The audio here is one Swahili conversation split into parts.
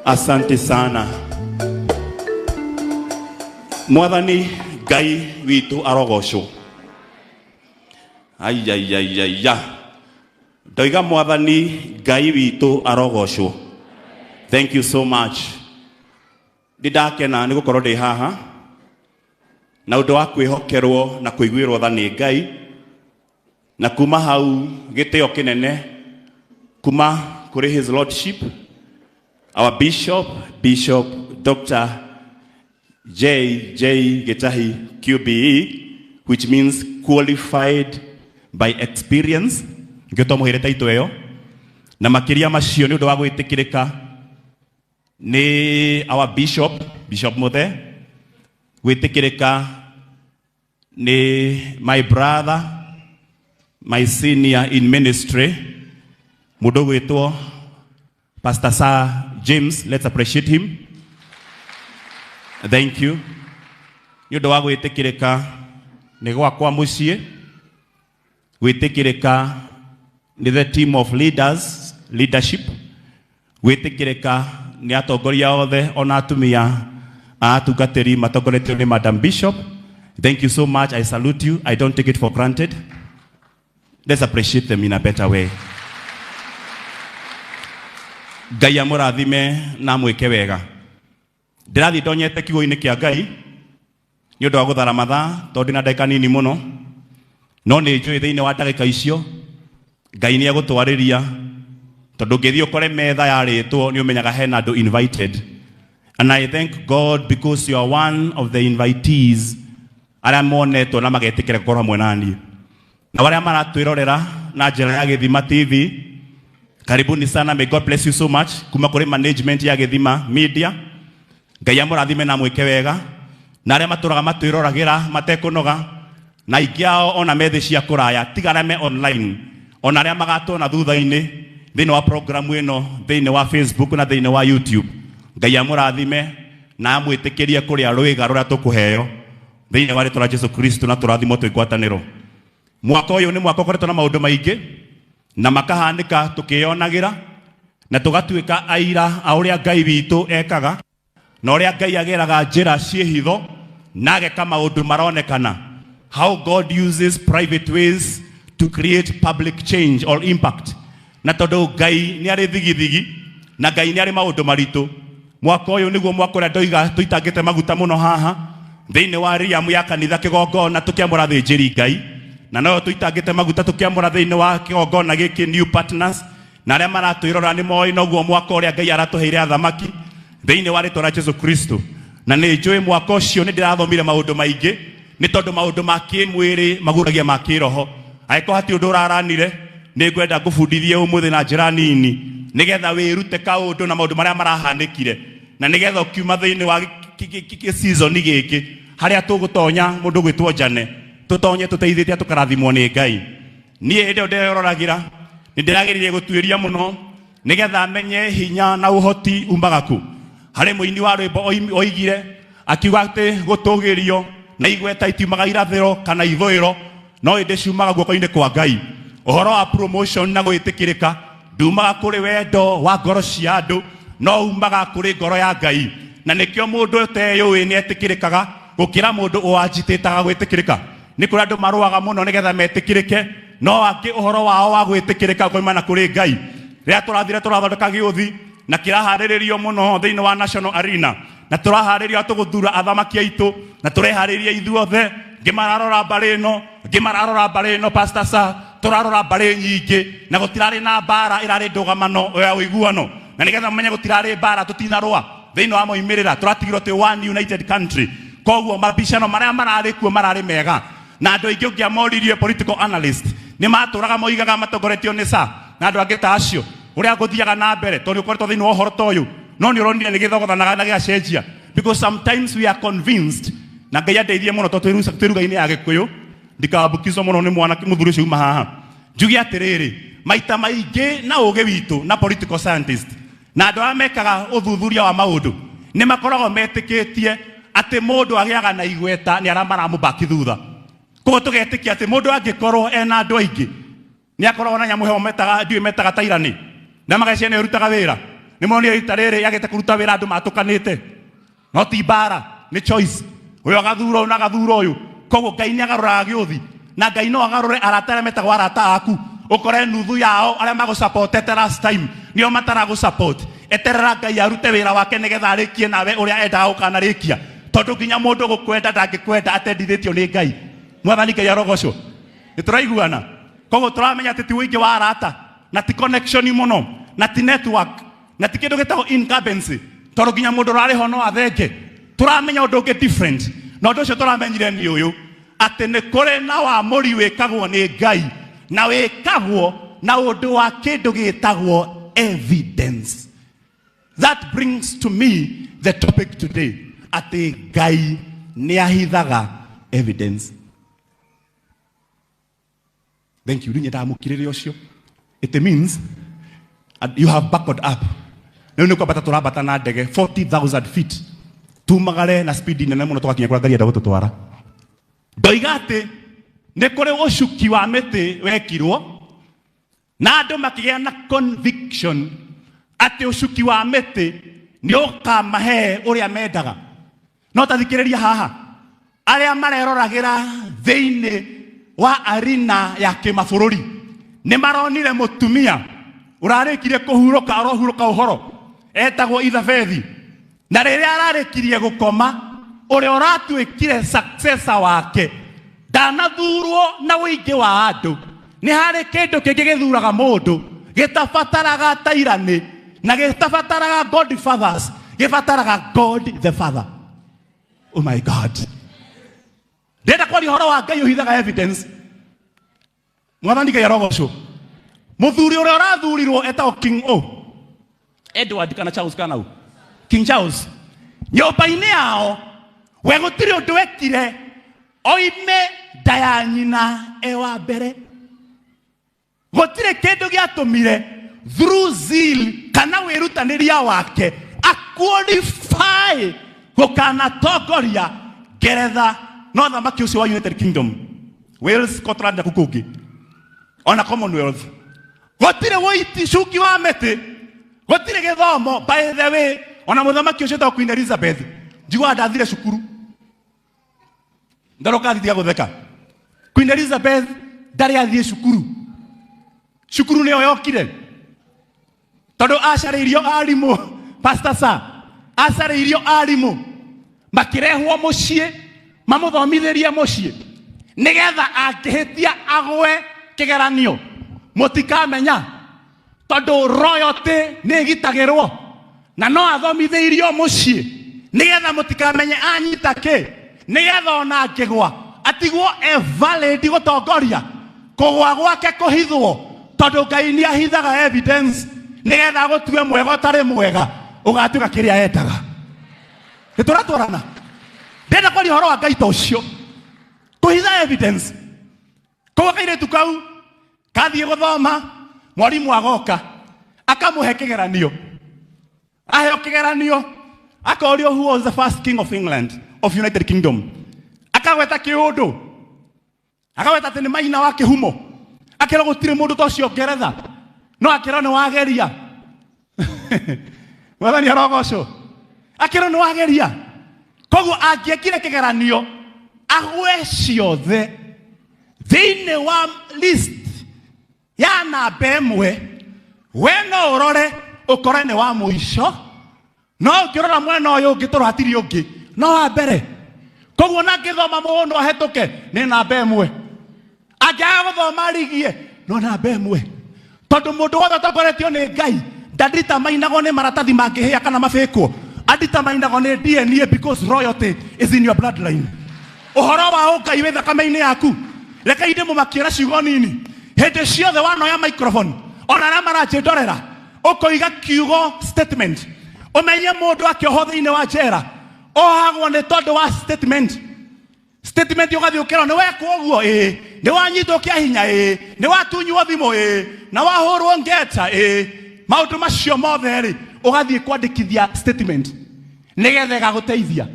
Asante sana. Mwathani Ngai witu arogocwo. Ai. Ndoiga Mwathani Ngai witu arogocwo. Thank you so much. Ndidakena nigukorwo ndi haha na undu wa kwihokerwo na kuiguirwo tha ni Ngai na kuma hau gitio kinene kuma kuri his lordship our bishop Dr. J. Getahi QBE, which means qualified by experience. Ngitomuhire taito eyo na makiria macio ni undu wa gwitikirika ni our bishop Muthe, gwitikirika ni my brother, my senior in ministry, mundu gwitwo Pastor Sir James. Let's appreciate him. Thank you. Ni undu wa gwitikirika ni gwakwa mucie, gwitikirika ni the team of leadership, gwitikirika ni atongoria othe ona atumia atungatiri matongoretio ni Madam Bishop. Thank you so much. I salute you. I don't take it for granted. Let's appreciate them in a better way. Ngai amurathime na mwike wega. Ndirathi ndonyete kiugo-ini kia Ngai ni undu wa guthara mathaa tondu na ndagika nini muno, no ni njui thiini wa ndagika icio Ngai ni agutwariria tondu ngithii ukore metha yaritwo ni umenyaga hena andu invited. And I thank God because you are one of the invitees aria monetwo na magetikira gukorwo hamwe nani. Na waria maratwirorera na njira ya Githima TV, karibuni sana. May God bless you so much. Kuma kuri management ya Githima Media, Ngai amurathime na mwike wega. Na aria maturaga matwirораgira matekunoga na igiao ona methi cia kuraya tigarame online, ona aria magatona thutha-ini thiini wa program ino thiini wa Facebook na thiini wa YouTube. Ngai amurathime na amwitikirie kuria rwiga ruria tukuheo thiini wa ritwa Jesu Kristo na turathimo twigwataniro. Mwaka uyu ni mwaka ukoretwo na maundu maingi na makahanika tukionagira na tugatuika aira a uria Ngai witu ekaga na uria Ngai ageraga njira ciehitho na ageka maundu maronekana. How God uses private ways to create public change or impact. Na tondu Ngai ni ari thigithigi na Ngai ni ari maundu maritu, mwaka uyu niguo mwaka uria ndoiga tuitangite maguta muno haha thiini wa riamu ya kanitha kigongona tukiamura thinjiri Ngai, na no tuitangite maguta tukiamura thiini wa kigongona giki new partners na aria maratwirora ni moi noguo mwaka uria Ngai aratuheire athamaki thiini wa ritwa Jesu Kristo. Na ni njui mwaka ucio ni ndirathomire maundu maingi ni tondu maundu ma kimwiri maguragia ma kiroho. Aiko hati undu uraranire ni ngwenda ngubundithie umuthi na njira nini nigetha wirute kaundu na maundu maria marahanikire na nigetha ukiuma thiini wa season giki haria tugutonya mundu gwitwo Jane tutonye tuteithite tukarathimwo ni Ngai. Nie ndio ndirororagira ni ndiragiririe gutwiria muno nigetha amenye hinya na uhoti umagaku. Hari muini wa rwimbo oigire akiuga ati gutugirio na igweta itiumaga irathiro kana ithuiro no indi ciumaga guoko-ini kwa Ngai. Uhoro wa promotion na gwitikirika ndumaga kuri wendo wa ngoro cia andu no umaga kuri ngoro ya Ngai. Na nikio mundu uteyui ni etikirikaga gukira mundu uanjititaga gwitikirika. Ni kuri andu maruaga muno nigetha metikirike no angi uhoro wao wa gwitikirika koimana kuri Ngai. Ria turathire turathondeka giuthi na kiraharirio muno thiini wa national arena na turaharirio tuguthura athamaki aitu na turehariria ithuothe ngimararora mbarino Pastor Sir, turarora mbari nyingi na gutirari na mbara irari ndugamano ya uiguano na nigetha menye gutirari mbara tutinarua thiini wa moimirira turatigirwo ti one united country. Koguo mabicano maria marari kuo marari mega na andu aingi ungiamoririe political analyst ni maturaga moigaga matongoretio ni sa na andu angi ta acio uria guthiaga na mbere tondu ukoretwo thiini wa uhoro toyu no ni uronire ni githogothanaga na giacenjia because sometimes we are convinced na Ngai andeithie muno tondu twiruga-ini ya Gikuyu ndikabukizwo muno ni mwana muthuri ucio uma haha njugi atiriri maita maingi na uge witu na political scientist na andu amekaga uthuthuria wa maundu ni makoragwo metikitie ati mundu agiaga na igweta ni aramara mubaki thutha. Koguo tugetikia ati mundu angikorwo ena andu aingi ni akoragwo na nyamu he metaga ndiwe metaga tairani na magacia ni rutaga wira Nĩ monio itarĩrĩ yagĩte kũruta wĩra andũ matukanĩte. No ti bara, nĩ choice. Ũyũ agathuro na agathuro ũyũ. Koguo Ngai nĩ agarũraga gĩũthi. Na Ngai no agarũre arata arĩa metagwo arata aku. Ũkore nuthu yao arĩa magũsupportete last time nĩo mataragũsupport. Eterera Ngai arute wĩra wake nĩgetha arĩkie nawe ũrĩa endaga ũkanarĩkia. Tondũ nginya mũndũ gũkwenda ndangĩkwenda atendithĩtio nĩ Ngai. Mwathani Ngai arogocwo. Nĩtũraiguana. Koguo tũramenya atĩ ti ũingĩ wa arata na ti connection mũno na ti network na ti kĩndũ gĩtagwo incumbency. Tondũ nginya mũndũ ũrarĩ ho no athenge. Tũramenya ũndũ ũngĩ different. Na ũndũ ũcio tũramenyire nĩ ũyũ atĩ nĩ kũrĩ na wamũri wĩkagwo nĩ Ngai na wĩkagwo na ũndũ wa kĩndũ gĩtagwo evidence. That brings to me the topic today. Atĩ Ngai nĩ ahithaga evidence. Thank you. Ndamũkirĩre ũcio. It means you have backward up. Nĩu nĩ kwambata tũrambata na ndege 40,000 feet. Tumagare na speed nene mũno tũgakinya kũrĩa Ngai enda gũtũtwara. Ndoiga atĩ nĩ kũrĩ ũcuki wa mĩtĩ wekirwo na andũ makĩgĩa na conviction atĩ ũcuki wa mĩtĩ nĩ ũkamahe ũrĩa mendaga. No tathikĩrĩria haha arĩa mareroragĩra thĩinĩ wa arena ya kĩmabũrũri nĩ maronire mũtumia ũrarĩkirie kũhurũka arohurũka ũhoro etagwo Ithabethi. Na rĩrĩa ararĩkirie gũkoma ũrĩa ũratuĩkire successor wake ndanathurwo na ũingĩ wa andũ. Nĩ harĩ kĩndũ kĩngĩ gĩthuraga mũndũ gĩtabataraga tairani na gĩtabataraga God fathers, gĩbataraga God the Father. Oh my God. Ndenda kwaria ũhoro wa Ngai ũhithaga evidence. Mwathani Ngai arogocwo. Mũthuri ũrĩa ũrathurirwo etagwo King Edward kana Charles kana u King Charles. Nyũmba-inĩ yao we gũtirĩ ũndũ wekire oime nda ya nyina ewa mbere. Gũtirĩ kĩndũ gĩatũmire through zeal kana wĩrutanĩria wake aqualify gũkanatongoria Ngeretha no thamaki ũcio wa United Kingdom, Wales, Scotland na kũkũngĩ ona Commonwealth. Gũtirĩ ũcuki wa mĩtĩ, gũtirĩ gĩthomo. By the way, ona mũthamaki ũcio etagwo Queen Elizabeth njiguaga ndathire cukuru. Ndaroka thitia gũtheka. Queen Elizabeth ndarĩ athiĩ cukuru. Cukuru nĩyo yokire tondũ acarĩirio arimũ. Pastor Sir acarĩirio arimũ makĩrehwo mũciĩ mamũthomithĩrie mũciĩ nĩgetha angĩhĩtia agwe kĩgeranio mũtikamenya tondũ royalty nĩ ĩgitagĩrwo na no athomithĩirio mũciĩ nĩgetha mũtikamenye anyita kĩ nĩgetha ona angĩgwa atigwo valid gũtongoria kũgwa gwake kũhithwo tondũ Ngai nĩ ahithaga evidence nĩgetha gũtue mwega ũtarĩ mwega ũgatuĩka kĩrĩa endaga. Nĩtũratwarana. Ndenda kwaria ũhoro wa Ngai ta ũcio kũhitha evidence. Koguo kairĩtu kau kathiĩ gũthoma mwarimũ agoka akamũhe kĩgeranio. Aheo kĩgeranio akorio who was the first king of England, of United Kingdom. Akagweta kĩũndũ akagweta atĩ nĩ maina wa kĩhumo akĩrwo gũtirĩ mũndũ ta ũcio Ngeretha no akĩrwo nĩ wageria. Mwathani arogocwo. Akĩrwo nĩ wageria. Koguo angĩekire kĩgeranio agwe ciothe thĩinĩ wa list ya namba ĩmwe we no ũrore ũkore nĩ wa mũico no ũkĩrora mwena ũyũ ũngĩ tũratirie ũngĩ no wa mbere. Koguo na ngĩthoma mũndũ ahĩtũke nĩ namba ĩmwe angĩaga gũthoma rigie no namba ĩmwe tondũ mũndũ wothe ũtongoretio nĩ Ngai ndarĩtamainagwo nĩ maratathi mangĩhĩa kana mabĩkwo. Anditamainagwo nĩ DNA because royalty is in your bloodline. Ũhoro wa ũngai wĩ thakame-inĩ yaku. Reke inde mũmakiĩra ciugo nini hĩndĩ ciothe wanoya microphone ona arĩa maranjĩndorera ũkũiga kiugo statement ũmenye mũndũ akĩohwo thĩinĩ wa njera ohagwo nĩ tondũ wa statement. Statement ũgathiĩ ũkĩrwo nĩ wekwo ũguo nĩ wanyitwo kĩa hinya nĩ watunywo thimũ na wahũrwo ngeta maũndũ macio mothe ũgathiĩ kwandĩkithia statement nĩgetha ĩgagũteithia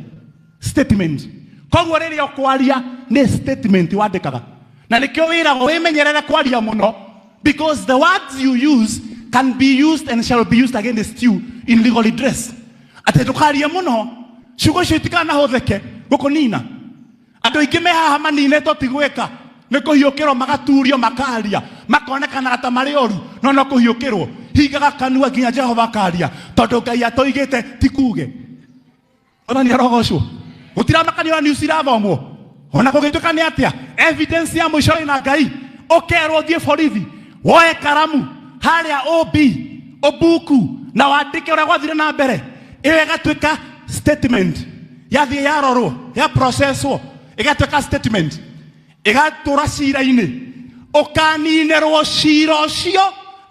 statement. Koguo rĩrĩa ũkwaria nĩ statement wandĩkaga na nĩkĩo wĩragwo wĩmenyerere kwaria mũno because the words you use can be used and shall be used against you in legal redress. Ate tukaria muno ciugo cio itikana hotheke gukunina. Andu aingi me haha manine totigweka ni kuhiukirwo magaturio makaria makonekana ta mari oru no kuhiukirwo higaga kanua nginya Jehova karia tondu Ngai atoigite tikuge. Ona ni arogocwo gutira makanio ni usirathomwo ona kugituka ni atia evidence ya mwisho ina Ngai okerwo thie borithi woe karamu haria OB obuku na wandike uria gwathire na mbere iwe gatuika statement yathie yarorwo ya processwo igatuika statement igatura cira-ini ukaninerwo cira ucio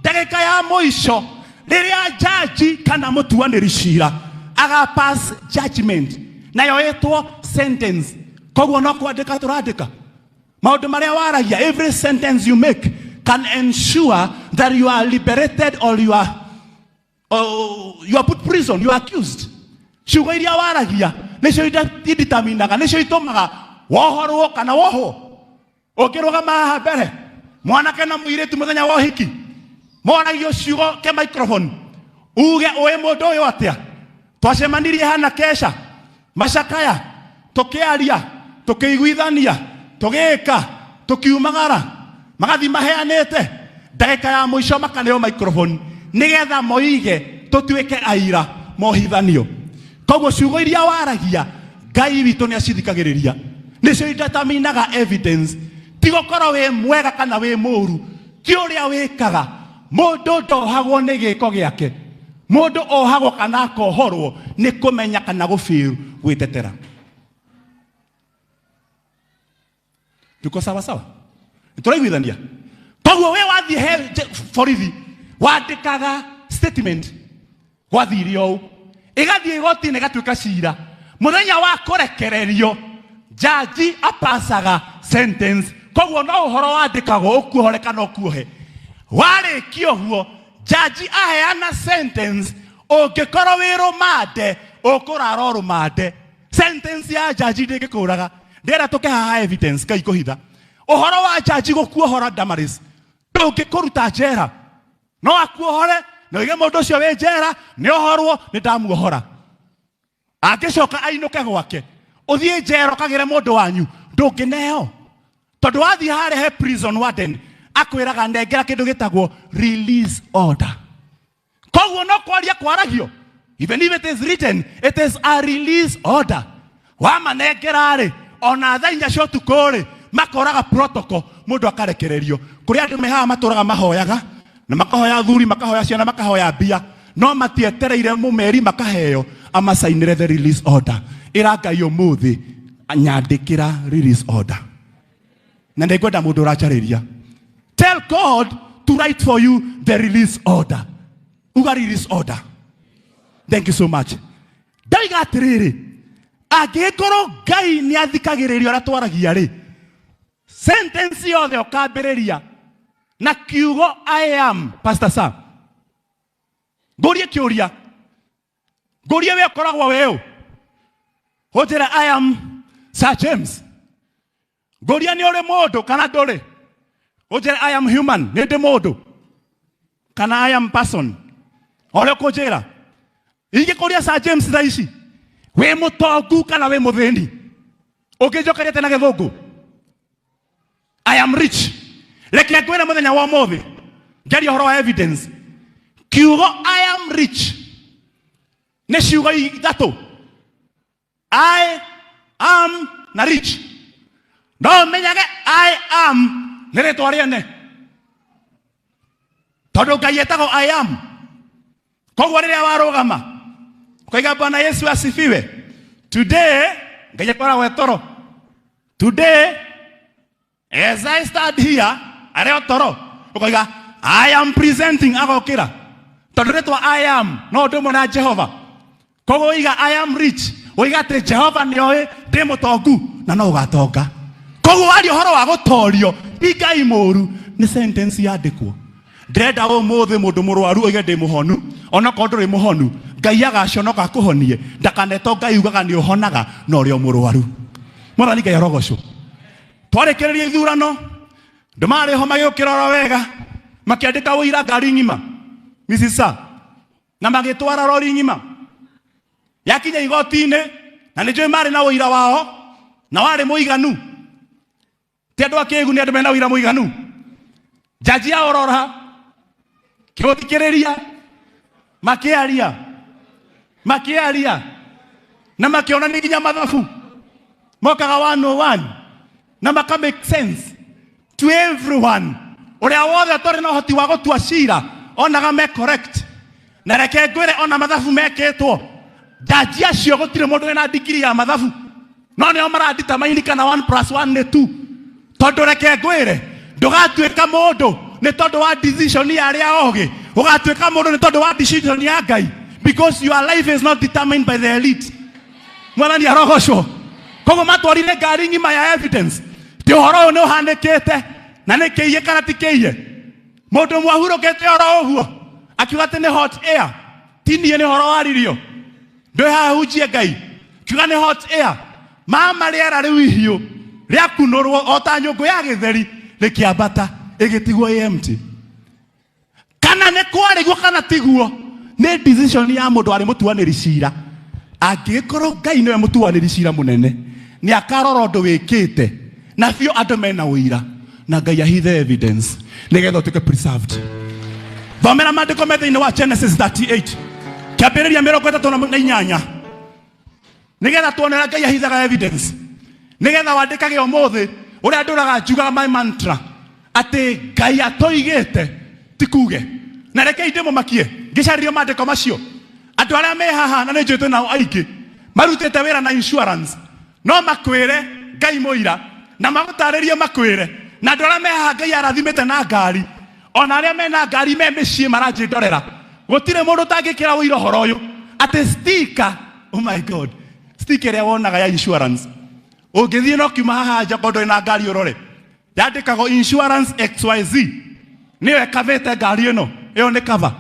ndagika ya mwisho riria jaji kana mutuaniri cira aga pass judgment nayo etwo sentence. Koguo no kwandika turandika maundu maria waragia. Every sentence you make can ensure that you are liberated or you are put prison, you are accused. Ciugo iria waragia nicio ideterminaga, nicio itumaga wohorwo kana wohwo. Ukirugama haha mbere mwanake na muiritu muthenya wa uhiki moragio ciugo ke microphone uge uwe mundu uyu atia twacemanirie hana kesha macakaya tukiaria tukiguithania tugika tukiumagara magathi maheanite ndagika ya mwisho makaneo microphone nigetha moige tutuike aira mohithanio. Koguo ciugo iria waragia Ngai witu ni acithikagiriria nicio ideterminaga evidence. Tigo koro we mwega kana we muru ti uria wikaga. Mundu ndohagwo ni giko giake, mundu ohagwo kana kohorwo ni kumenya kana gufiru gwitetera. Tuko sawa sawa turaiguithania. Koguo we wathie he borithi wandikaga statement gwathirio igathie igoti-ini igatuika cira muthenya wa kurekererio jaji apasaga sentence. Koguo no uhoro wandikagwo ukuhore kana ukuhe warikio huo jaji aheana sentence ungikorwo wi rumande ukurara rumande. Sentence ya jaji ndingikuraga ndera tuke haha evidence Ngai kuhitha uhoro wa jaji gukuohora Damaris ndungikuruta njera no akuohore na ige mundu ucio wi njera ni ohorwo ni ndamuohora angicoka ainuke gwake uthie njera ukagire mundu wanyu ndungineo tondu wathi hare he prison warden akwiraga ndengera kindu gitagwo release order. Koguo no kwaria kwaragio even if it is written it is a release order. Wamanengera ri ona thainya cio tukuri makoraga protocol mundu akarekererio kuri andu mehaga maturaga mahoyaga na makahoya thuri makahoya ciana makahoya mbia no matietereire mumeri makaheo amasainire the release order. Ira Ngai umuthi anyandikira release order na ndigwenda mundu urachariria. Tell God to write for you the release order. Uga release order. Thank you so much. Daiga atiriri agikoro Ngai ni athikagiririo ra twaragia ri sentence yothe ukambiriria na kiugo I am Pastor Sam ngorie kiuria ngorie we koragwo weu hojera I am Sir James ngoria ni uri mundu kana nduri hojera I am human ni ndi mundu kana I am person ore kujera ingi kuria Sir James thaici we mutongu kana we muthini ukijokeria tena githungu I am rich. Reke ngwira muthenya wa mothi ngeri horo wa evidence kiugo I am rich ne ciugo ithatu I am na rich no menyage I am ne ritwa riene tondu Ngai etagwo I am. Koguo riria warugama koiga Bwana Yesu asifiwe. Today Ngai akoragwo etoro. Today as I stand here areo toro ukoiga I am presenting agokira tondu ritwa I am no ndumo na Jehova. Koguo iga I am rich oiga ati Jehova ni oi ndi mutongu na no ugatonga. Koguo wari horo wa gutorio Ngai muru ni sentence yandikwo ndenda umuthi mundu murwaru oige ndi muhonu ona ko nduri muhonu Ngai agaconoka kuhonie ndakaneto Ngai ugaga ni uhonaga no rio murwaru. Mwathani Ngai arogocwo twarekereria ithurano ndumari ho magikirora wega makiandika uira ngari ngima misisa na magitwara rori ngima yakinya igoti-inĩ na nĩ njũĩ marĩ na ũira wao na warĩ mũiganu ti andũ akĩĩgu nĩ andũ mena ũira mũiganu jaji aorora kĩũthikĩrĩria makĩaria na makĩona nĩ nginya mathabu mokaga 101 na maka make sense to everyone ũrĩa wothe tũrĩ na ũhoti wa gũtua cira onaga me correct na reke ngwĩre ona mathabu mekĩtwo jaji acio gũtirĩ mũndũ wĩna degree ya mathabu no nĩo maradetermine kana 1+1 nĩ 2 tondũ reke ngwĩre ndũgatuĩka mũndũ nĩ tondũ wa decision ya arĩa ogĩ ũgatuĩka mũndũ nĩ tondũ wa decision ya Ngai because your life is not determined by the elite. Mwathani arogocwo koguo matwarire ngari ng'ima ya evidence ti ũhoro ũyũ nĩ ũhanĩkĩte na nĩ kĩiye kana ti kĩiye mũndũ mwahurũkĩte oro ũguo akiuga atĩ nĩ hot air ti niĩ nĩ ũhoro waririo ndũĩ haha hunjie Ngai kiuga nĩ hot air mama rĩera rĩu ihiũ rĩakunũrwo o ta nyũngũ ya gĩtheri rĩkĩambata ĩgĩtigwo empty kana nĩ kwarĩguo kana tiguo nĩ decision ya mũndũ arĩ mũtuanĩri cira angĩkorwo Ngai nĩwe mũtuanĩri cira mũnene nĩ akarora ũndũ wĩkĩte na biũ andũ mena ũira na Ngai ahithe evidence nĩgetha ũtuĩke preserved. Thomera maandĩko me thĩinĩ wa Genesis 38 kĩambĩrĩria 38 nĩgetha tuonera Ngai ahithaga evidence nĩgetha wandĩkage ũmũthĩ ũrĩa ndũraga njugaga my mantra atĩ Ngai atoigĩte ti kuge na reke ndĩmũmakie ngĩcaririo maandĩko macio andũ arĩa me haha na nĩ njũĩte nao aingĩ marutĩte wĩra na insurance no makwĩre Ngai mũira na magũtarĩrie makwĩre na andũ arĩa me haha Ngai arathimĩte na ngari ona arĩa mena ngari me mĩciĩ maranjĩndorera gũtirĩ mũndũ ũtangĩkĩra ũira ũhoro ũyũ atĩ sticker oh my God sticker ĩrĩa wonaga ya insurance ũngĩthiĩ no kiuma haha nja kodũ ĩna ngari ũrore yandĩkagwo insurance XYZ nĩyo ĩkavĩte ngari ĩno ĩyo nĩ cover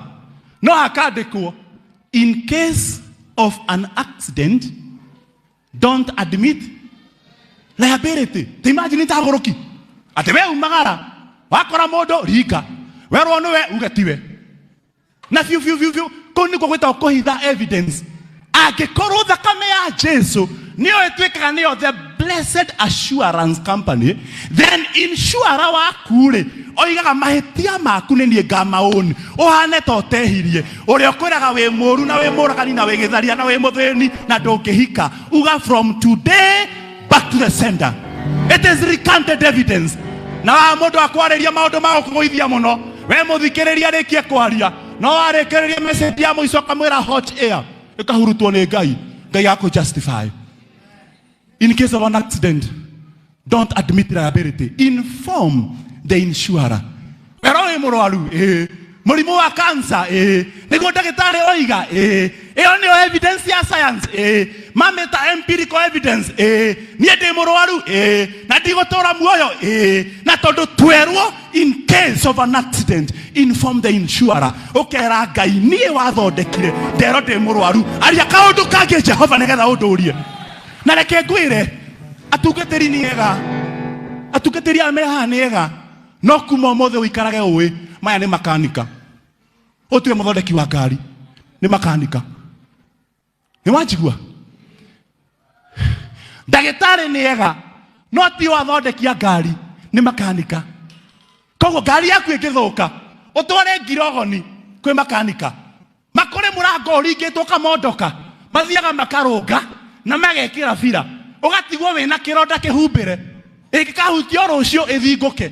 no hakandĩkwo in case of an accident don't admit liability. Imagine itagũrũki atĩ we umagara wakora mũndũ rika werwo nĩwe ugetiwe na fiu kũu nĩkuo gwĩtagwo kũhitha evidence. Angĩkorwo thakame ya Jesu nĩyo ĩtuĩkaga nĩyo the blessed assurance company, then insurer waku-rĩ oigaga mahĩtia maku nĩ niĩ ngamaũni ũhane ta ũtehirie ũrĩa ũkwĩraga wĩ mũũru na wĩ mũũragani na wĩ gĩtharia na wĩ mũthĩni na ndũngĩhika uga from today back to the sender. It is recanted evidence. Na mũndũ akwarĩria maũndũ ma gũkũgũithia mũno we mũthikĩrĩria rĩkie kwaria no warĩkĩrĩria message ya mũico kamwĩra hot air ĩkahurutwo nĩ Ngai akũ justify. In case of an accident, don't admit liability. Inform the insurer. Wero wĩ mũrwaru mũrimũ wa cancer nĩguo ndagĩtarĩ oiga ĩyo nĩyo evidence ya science mamĩta empirical evidence niĩ ndĩ mũrwaru na ndigũtũra muoyo na tondũ twerwo in case of an accident inform the insurer ũkera Ngai niĩ wathondekire nderwo ndĩ mũrwaru aria kaũndũ kangĩ Jehova nĩgetha ũndũrie. Na reke ngwĩre atungatĩri nĩ ega atungatĩri aya me haha nĩ ega no kuma ũmũthĩ ũikarage ũĩ maya nĩ makanika ũtuĩke mũthondeki wa ngari nĩ makanika nĩ wanjigua ndagĩtarĩ nĩ ega no ti wathondekia ngari nĩ makanika. Koguo ngari yaku ĩngĩthũka ũtware ngirogoni kwĩ makanika makore mũrango ũringĩtwo kamondoka mathiaga makarũnga na magekĩra bira ũgatigwo wĩna kĩronda kĩhumbĩre ĩngĩkahutio rũciũ ĩthingũke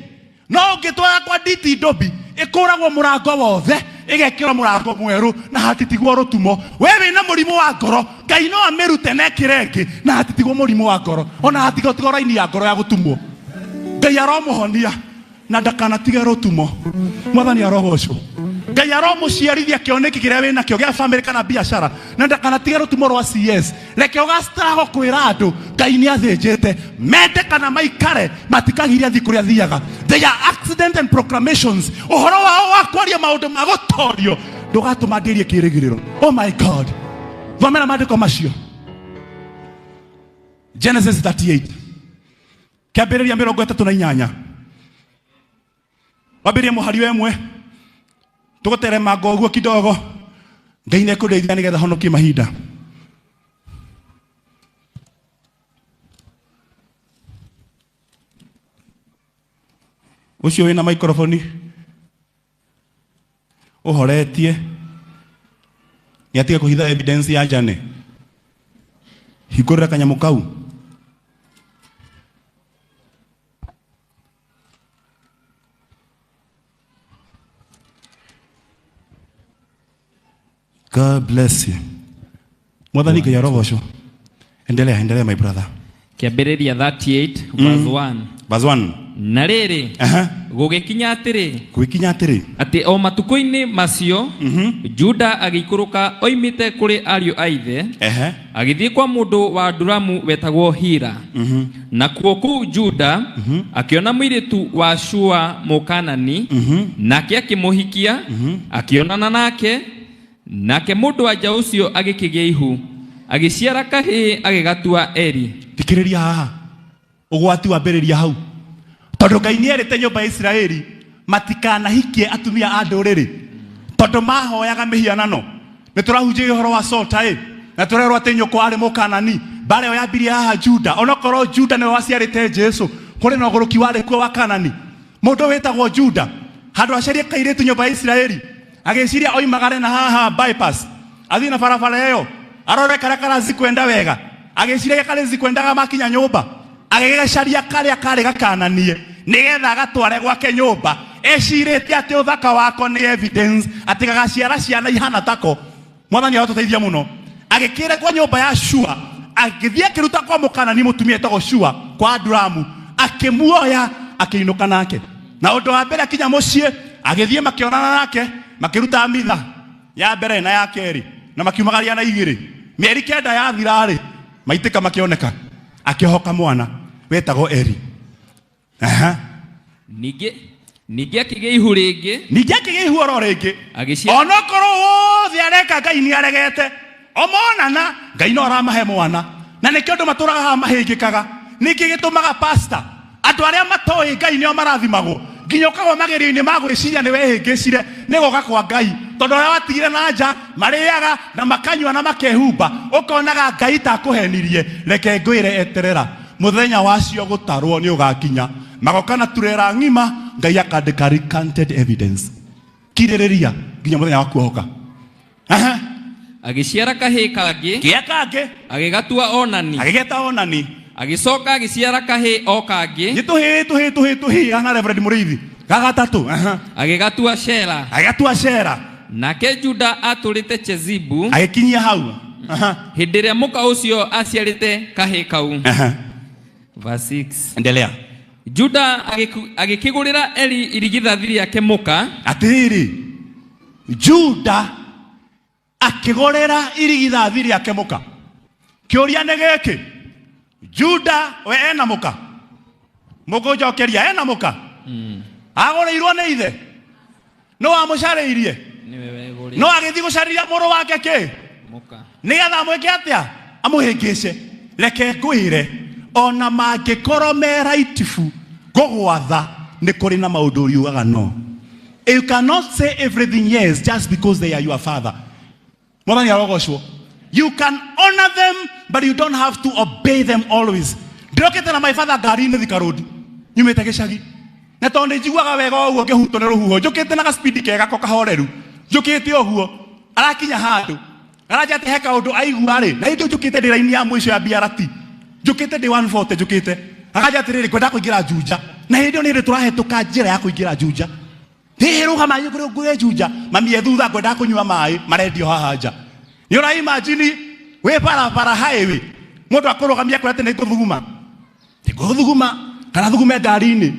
no ũngĩtwara kwa nditi ndobi ĩkũragwo mũrango wothe ĩgekĩrwo mũrango mwerũ na hatitigwo rũtumo. We wĩna mũrimũ wa ngoro Ngai no amĩrute na ĩkĩre ĩngĩ na hatitigwo mũrimũ wa ngoro ona hatitigwo raini ya ngoro ya gũtumwo. Ngai aromũhonia na ndakanatige rũtumo. Mwathani arogocwo. Ngai aromũciarithia kĩoneki kĩrĩa wĩna kĩo gĩa family kana biacara na ndakanatige rũtumo rwa CS. Reke ũgastrago kwĩra andũ Ngai nĩ athĩnjĩte mende kana maikare matikagiria thiĩ kũrĩa thiaga. They are accident and proclamations. Ũhoro wao wa kwaria maũndũ ma gũtorio ndũgatũma ndĩrie kĩĩrĩgĩrĩro. Oh my God. Thomera maandĩko macio. Genesis 38 kĩambĩrĩria 38 wambĩrĩria mũhari wemwe tugoterema ngoguo kidogo Ngai nĩ ekũndeithia nĩgetha honokie mahinda. Ucio wĩna microphone uhoretie nĩ atige kũhitha evidence ya Jane. Hingũrĩra kanyamũ kau. God bless you. Mwathani Ngai arogocwo. Endelea my brother. Kĩambĩrĩria 38 verse 1. Verse 1. Na rĩrĩ gũgĩkinya atĩrĩ atĩ o matukũ-inĩ macio Juda agĩikũrũka oimĩte kũrĩ ariũ a ithe agĩthiĩ kwa mũndũ wa Adulamu wetagwo Hira. Na kuo kũu Juda akĩona mũirĩtu wa Shua Mũkanani nake akĩmũhikia akĩonana nake mũndũ wa nja ũcio agĩkĩgĩa ihu agĩciara kahĩĩ agĩgatua Eri. Thikĩrĩria haha ũgwati wambĩrĩria hau tondũ Ngai nĩ erĩte nyũmba ya Isiraeli matikanahikie atumia a ndũrĩrĩ tondũ mahoyaga mĩhianano. Nĩ tũrahunjia ũhoro wa Sota na tũrerwo atĩ nyũkwa arĩ Mũkanani. Mbara ĩyo yambirie haha Juda, onokorwo Juda nĩwe waciarĩte Jesu, kũrĩ na ũgũrũki warĩ kuo wa Kanani. Mũndũ wĩtagwo Juda handũ acarie kairĩtu nyũmba ya Isiraeli agĩciria oimagare na haha bypass athiĩ na barabara ĩyo arore karĩa karazi kwenda wega agĩciria karezi kwendaga makinya nyũmba agĩgacaria karĩa karĩ gakananie nĩgetha agatware gwake nyũmba ecirĩtie atĩ ũthaka wako nĩ evidence atĩ gagaciara ciana ihana tako. Mwathani arotũteithia mũno. Agĩkĩra kwa nyũmba ya Shua agĩthiĩ akĩruta kwa Mũkanani mũtumia etagwo Shua kwa Adulamu akĩmuoya akĩinũka nake. Na ũndũ wa mbere akinya mũciĩ agĩthiĩ makĩonana nake makĩruta mitha ya mbere na ya kerĩ na makiumagaria na igĩrĩ. Mĩeri 9 yathira-rĩ maitĩka makĩoneka akĩhoka mwana wetagwo Eri. Ningĩ akĩgĩa ihu rĩngĩ oro rĩngĩ onokorwo wothe areka Ngai nĩ aregete omonana Ngai no aramahe mwana na nĩkĩo andũ matũraga haha mahĩngĩkaga. Nĩkĩ gĩtũmaga pastor andũ arĩa matoĩ Ngai nĩo marathimagwo nginya ũkagwa magerio-inĩ ma gwĩciria nĩ wehĩngĩcire nĩ goka kwa Ngai tondũ arĩa watigire na nja marĩaga na makanyua na makehumba ũkonaga Ngai takũhenirie. Reke ngwĩre eterera mũthenya wacio gũtarwo nĩ ũgakinya magoka na turera ng'ima Ngai akandĩka recanted evidence. Kirĩrĩria nginya mũthenya wa kuohoka. Agĩciara kahĩĩ kangĩ agĩgatua Onani agĩcoka agĩciara kahĩĩ o kangĩ nĩ tũhĩĩ ana Reverend Mũrĩithi gagatatu agĩgatua Shera. Nake Juda atũrĩte Chezibu agĩkinyia hau hĩndĩ ĩrĩa mũka ũcio aciarĩte kahĩĩ kau. Verse 6. Endelea. Juda agĩkĩgũrĩra Eri irigithathi rĩake mũka. Atĩrĩrĩ Juda akĩgũrĩra irigithathi rĩake mũka. Kĩũria nĩ gĩkĩ, Juda we ena mũka mũkũnjokeria ena mũka agũrĩirwo nĩ ithe no amũcarĩirie no agĩthiĩ gũcarĩria mũrũ wake kĩ mũka nĩgetha amwĩke atĩa amũhĩngĩce. Reke ngwĩre ona mangĩkorwo me raitibu ngũgwatha nĩ kũrĩ na maũndũ ũriugaga no. You cannot say everything yes just because they are your father. Mwathani arogocwo. You can honor them but you don't have to obey them always. Ndĩrokĩte na my father ngari-inĩ Thika Road nyumĩte gĩcagi na tondũ njiguaga wega ũguo ngĩhutwo nĩ rũhuho njũkĩte na gaspidi kega ko kahoreru njũkĩte ũguo arakinya handũ aranja atĩ he kaũndũ aigua-rĩ na hĩndĩ njũkĩte ndĩ raini ya mũico ya BRT njũkĩte ndĩ 140 njũkĩte akanja atĩrĩrĩ kwenda kũingĩra Juja na hĩndĩ ĩyo nĩ hĩndĩ tũrahetũka njĩra ya kũingĩra Juja. Rũgama ngũrĩ Juja mami ethutha kwenda kũnyua maĩ marendio haha nja. Nĩ ũra imagine wĩ barabara highway mũndũ akũrũgamia kwenda atĩ nĩ thuguma kana thugume ngari-inĩ.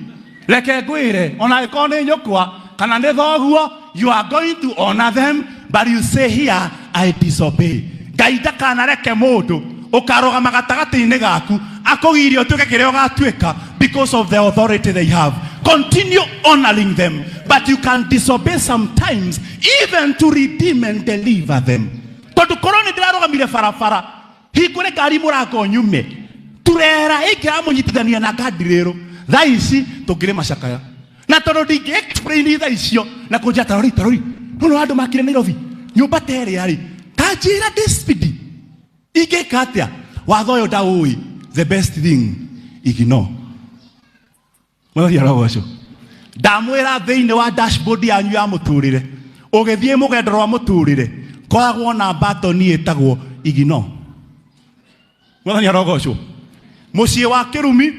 Reke ngwĩre ona angĩkorwo nĩ nyũkwa kana nĩ thoguo you are going to honor them but you say here I disobey. Ngai ndakanareke mũndũ ũkarũgama gatagatĩ-inĩ gaku akũgirie ũtuĩke kĩrĩa ũgatuĩka because of the authority they have. Continue honoring them but you can disobey sometimes even to redeem and deliver them. Tondũ korwo nĩ ndĩrarũgamire barabara hingũre ngari mũrango nyume turera ĩngĩramũnyitithania na ngadirĩrũ thaa ici tũngĩrĩ macakaya na tondũ ndingĩ explain thaa icio na kũnja tarori no andu makire Nairobi nyumba tere ari kanjira dispidi igeka atia watho yo ndaui the best thing ignore mwathi aragoco ndamwira thiini wa dashboard yanyu ya muturire ugithie mugendo rwa muturire koragwo na batoni etagwo ignore mwathi aragoco mucie wa Kirumi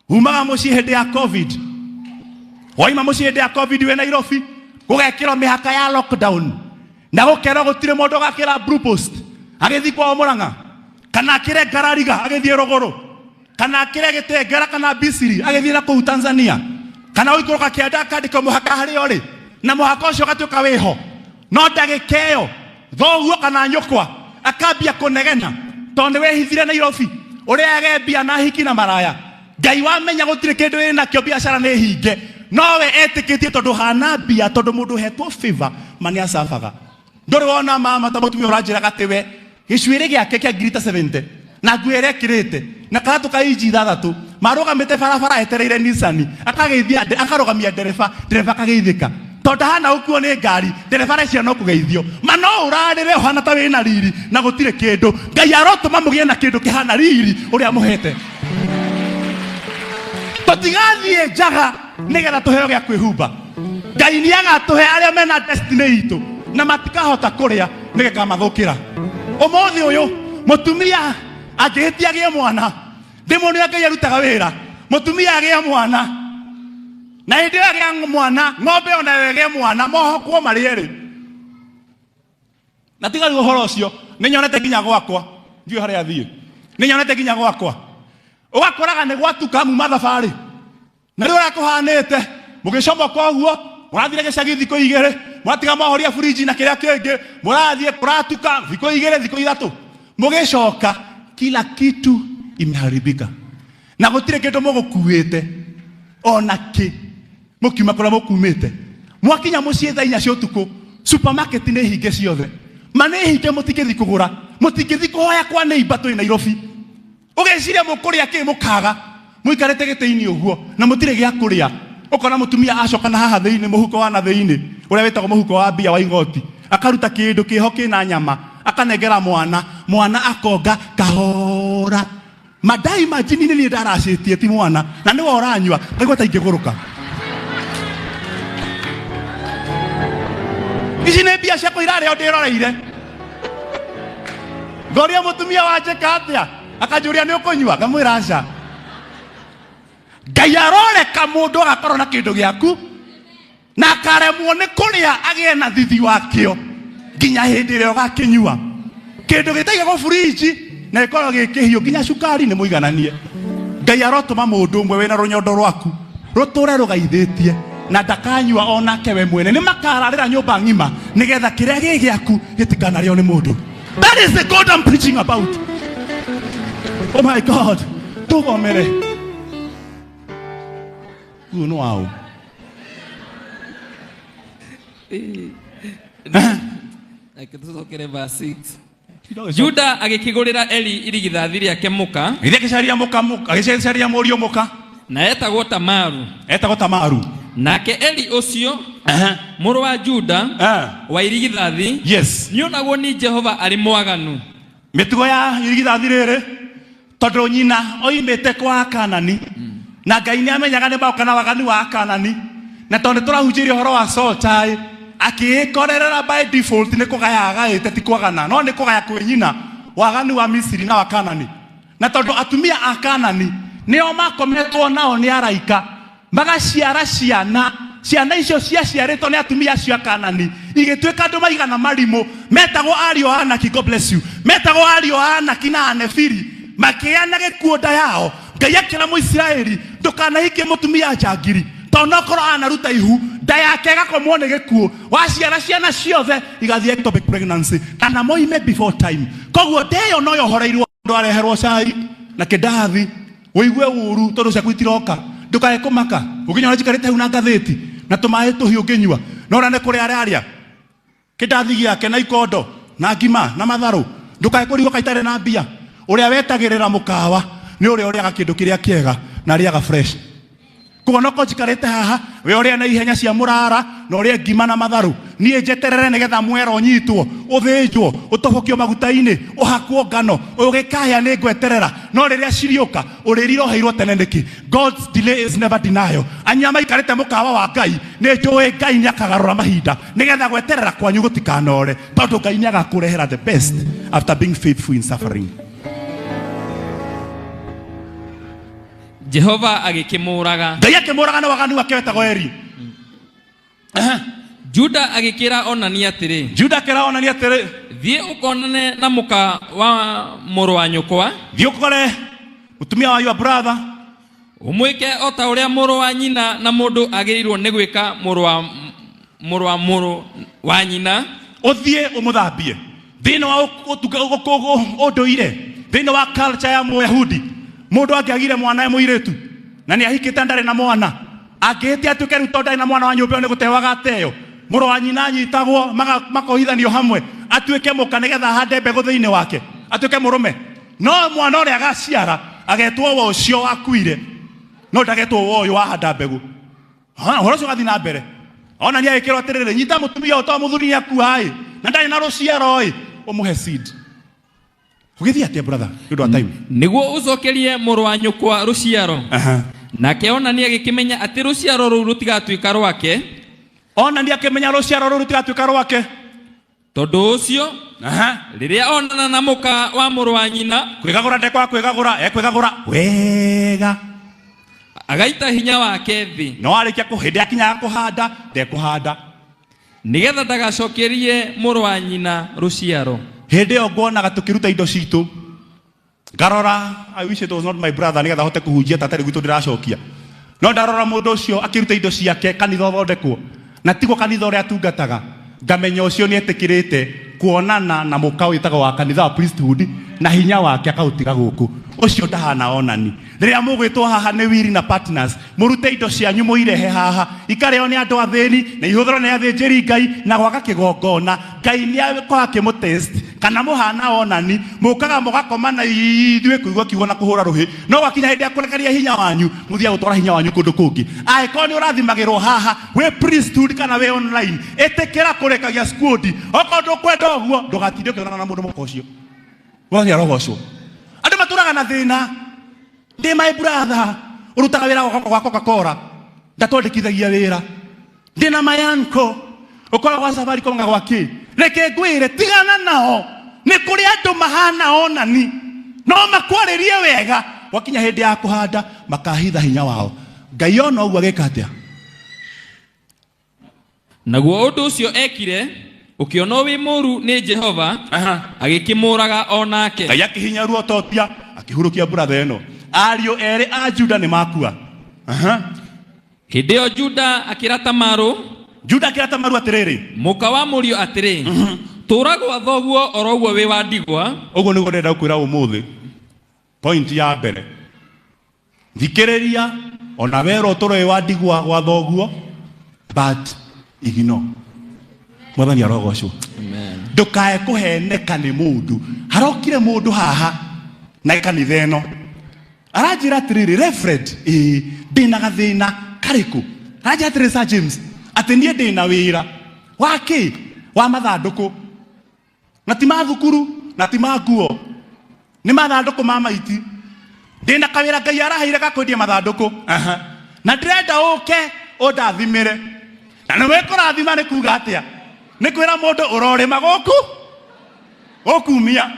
umaga mucie hindi ya covid waima mucie hindi ya covid we Nairobi gugekirwo mihaka ya lockdown na gukera gutire mundu gakira blue post agithi kwa Murang'a kana kire Garariga agithie Rogoro kana kire Gitengera kana Bisiri agithie na kuu Tanzania kana uikoroka kianda kandika muhaka hari ori na muhaka ucio gatuka wiho no ndagikeyo thoguo kana nyukwa akambia kunegena tondu wehithire Nairobi uri agebia na hiki na maraya Ngai wamenya gutire kindu ina kio biashara ni hinge nowe etikitie tondu hana bia tondu mundu hetwo favor mani asafaga ndori wona mama tamutumia uranjira gatiwe gicwire giake kia ngirita 70 na ngwire kirite na katu kaiji thathatu marugamite barabara etereire Nissan akageithia akarugamia dereva akageithika tondu hana ukuo ni ngari dereva icio no kugeithio mano urarire hana ta wina riri na gutire kindu Ngai arotuma mugie na kindu kihana riri uria muhete tutigathie njaga nigetha tuheo gya kwihumba Ngai ni agatuhe aria mena destiny itu na matikahota kuria nigeka mathukira umuthi uyu mutumia agihitia agie mwana ndimoni Ngai arutaga wira mutumia agie mwana na hindi agie mwana ng'ombe ona agie mwana mohokwo marieri na tiga uhoro ucio ninyonete nginya gwakwa ndio haria athie ninyonete nginya gwakwa ugakoraga ni gwatuka mu mathabari na riu rakuhanite mugicoma koguo murathire gicagi thiko igere mwatiga mahoria fridge na kiria kingi murathie kuratuka thiko igere thiko ithatu mugicoka kila kitu imeharibika na gutire kindu mugukuite ona ki mukiuma kura mukumite mwakinya mucie thaa 4 cia utuku supermarket ni hinge ciothe mane hinge mutikithi kugura mutikithi kuhoya kwa neighbor twi Nairobi ugeciria mukuria ki mukaga muikarete gite-ini uguo na mutire gya kuria ukona mutumia acoka na haha thiini muhuko wa na thiini uria wetagwo muhuko wa mbia wa igoti akaruta kindu kiho kina nyama akanengera mwana akonga kahora madai majini ni ndaracitie ti mwana na niwe uranyua kaigwa ta ingiguruka ici ni mbia ciakwa irareo ndiroreire ngoria mutumia wanjeka atia akanjuria ni ukunyua ngamwira aca Ngai aroreka mundu agakorwo na kindu giaku na akaremwo ni kuria agie na thithi wakio nginya hindi ria ugakinyua kindu gitaigagwo fridge na ikorwo gikihio nginya cukari ni muigananie Ngai arotuma mundu umwe wina runyondo rwaku ruture rugaithitie na ndakanyua onake we mwene ni makararira nyumba ng'ima nigetha kiria gi giaku gitikanario ni mundu. That is the God I'm preaching about. Oh my God, tugomere uno wao akituzokere verse 6. Juda agikigurira Eli irigithathi riake muka igicaria muka agicaria murio muka na etagwo Tamaru nake Eli ucio muru wa Juda wa irigithathi yes nionagwo ni Jehova ari mwaganu mitugo ya irigithathi riri tondu nyina oimite kwa Kanani na Ngai ni amenyaga ni baukana wagani wa Kanani na tondu turahunjiria horo wa Soltai akikorerera by default ni kugayaga ti kwagana no ni kugaya kwe nyina wagani wa Misiri na wa Kanani na tondu atumia a Kanani nio makometwo nao ni araika magaciara ciana icio ciaciaritwo ni atumia cio a Kanani igituika andu maigana marimo metagwo ario Anaki, God bless you, metagwo ario Anaki na Anefiri makiana gikuo nda yao Ngai akira Muisiraeli ndukanahikie mutumia njangiri tondu korwo anaruta ihu nda yake gakomwo ni gikuo waciara ciana ciothe igathie ectopic pregnancy kana moime before time koguo ndeyo no yohoreirwo ndu areherwo cai na kidathi wigue uru tondu ciaku itiroka ndukae kumaka ukinyona jikarite hu na ngatheti na tumae tuhiu nginyua no rane kuri aria kidathi giake na ikondo na ngima na matharu ndukae kurigo kaitare na mbia uria wetagirira mukawa ni uria kindu kiria kiega na riaga fresh kuonoko jikarete haha we ore na ihenya cia murara na ore ngima na matharu nie jeterere nigetha mwero nyitwo uthinjwo utobokio magutaini uhakwo ngano ugikaya ni ngweterera no riria cirioka uririro heirwo tene niki. God's delay is never denial. Anyama ikarete mukawa wa Ngai ni njui Ngai ni akagarura mahinda nigetha gweterera kwanyu gutikanore tondu Ngai ni agakurehera the best after being faithful in suffering. Jehova agikimuraga. Ngai akimuraga na waganu wake wetagwo Eri. Juda agikira onania atiri. Juda akira onania atiri. Thie ukonane na muka wa muru wa nyukwa. Thie ukore mutumia wa your brother. Umwike ota uria muru wa nyina na mundu agirirwo ni gwika muru wa nyina. Uthie umuthambie. Thina wa unduire. Thina wa culture ya Muyahudi. Mundu angiagire mwana muiretu na ni ahikite ndare na mwana angihite atuke ruto ndare na mwana wa nyumba ni gutewaga ateo muru wa nyina nyitagwo makohithanio hamwe atuike muka nigetha hande mbegu thiini wake atuike murume no mwana uri agaciara agetwo wo ucio wakuire no ndagetwo wo uyu wahanda mbegu horo cio gathi na mbere ona ni agikirwo atiriri nyita mutumia uto muthuri ni akuai na ndari na ruciaro oi umuhe seed. Ugithi atia brother ndu wa time niguo ucokerie muru wa nyukwa ruciaro nake ona ni agikimenya ati ruciaro ru rutigatuika rwake ona ni akimenya ruciaro ru rutigatuika rwake tondu ucio riria onana na muka wa muru wa nyina kwigagura ndekwa kwigagura wega agaita hinya wake thi no arikia kuhinde akinya kuhanda ndekuhanda nigetha ndagacokerie muru wa nyina ruciaro. Hede ogona tukiruta indo citu garora I wish it was not my brother nigetha hote kuhunjia tatari gwitu ndiracokia no ndarora mundu ucio akiruta indo ciake kanitha thondekwo na tigo kanitha uria atungataga ngamenya ucio ni etikirite kuonana na muka witaga wa kanitha wa priesthood na hinya wake akautiga guku ucio ndahana onani riria mugwitwo haha ni wiri na partners murute indo cianyu muirehe haha ikareo ni andu athini na ihuthiro ni athinjiri Ngai na gwaka kigongona Ngai ni akwa kimutest kana muhana onani mukaga mugakoma na ithuĩ kuigua kiugo na kuhura ruhi no wakinya hindi akurekeria hinya wanyu muthia gutwara hinya wanyu kundu kungi aiko ni urathimagirwo haha we priesthood kana we online etekera kurekagia squad okondo kwenda uguo ndugatinde ukirana na mundu mukocio wani arogocwo andu maturaga na thina ndi my brother urutaga wira wa Coca-Cola ndatondekithagia wira ndi na mayanko ukora kwa safari konga gwaki reke ngwire tigana nao ni kuri andu mahana onani no makwaririe wega wakinya hindi ya kuhanda makahitha hinya wao Ngai ona uguo ageka atia naguo undu ucio ekire ukiona wi muru ni Jehova agikimuraga onake Ngai akihinya ruo totia akihurukia brother eno ario ere a Juda ni makua hindi o Juda akirata maru atiriri muka wa murio atiri turagwa thoguo oroguo wi wa ndigwa uguo niguo ndenda kwira umuthi point ya mbere thikiriria ona wero toro wi wa ndigwa gwa thoguo but ignore mwathani arogocwo amen ndukae kuheneka ni mundu harokire mundu haha na kanitha eno arajira atiriri reverend ndina gathina kariku arajira atiriri Sir James ati nie ndina wira waki wa mathanduku na ti mathukuru na ti manguo ni mathanduku ma maiti ndina kawira Ngai araheire gakwendia mathanduku na ndirenda uke undathimire na ni wekurathima ni kuga atia ni kwira mundu urorima guku ukumia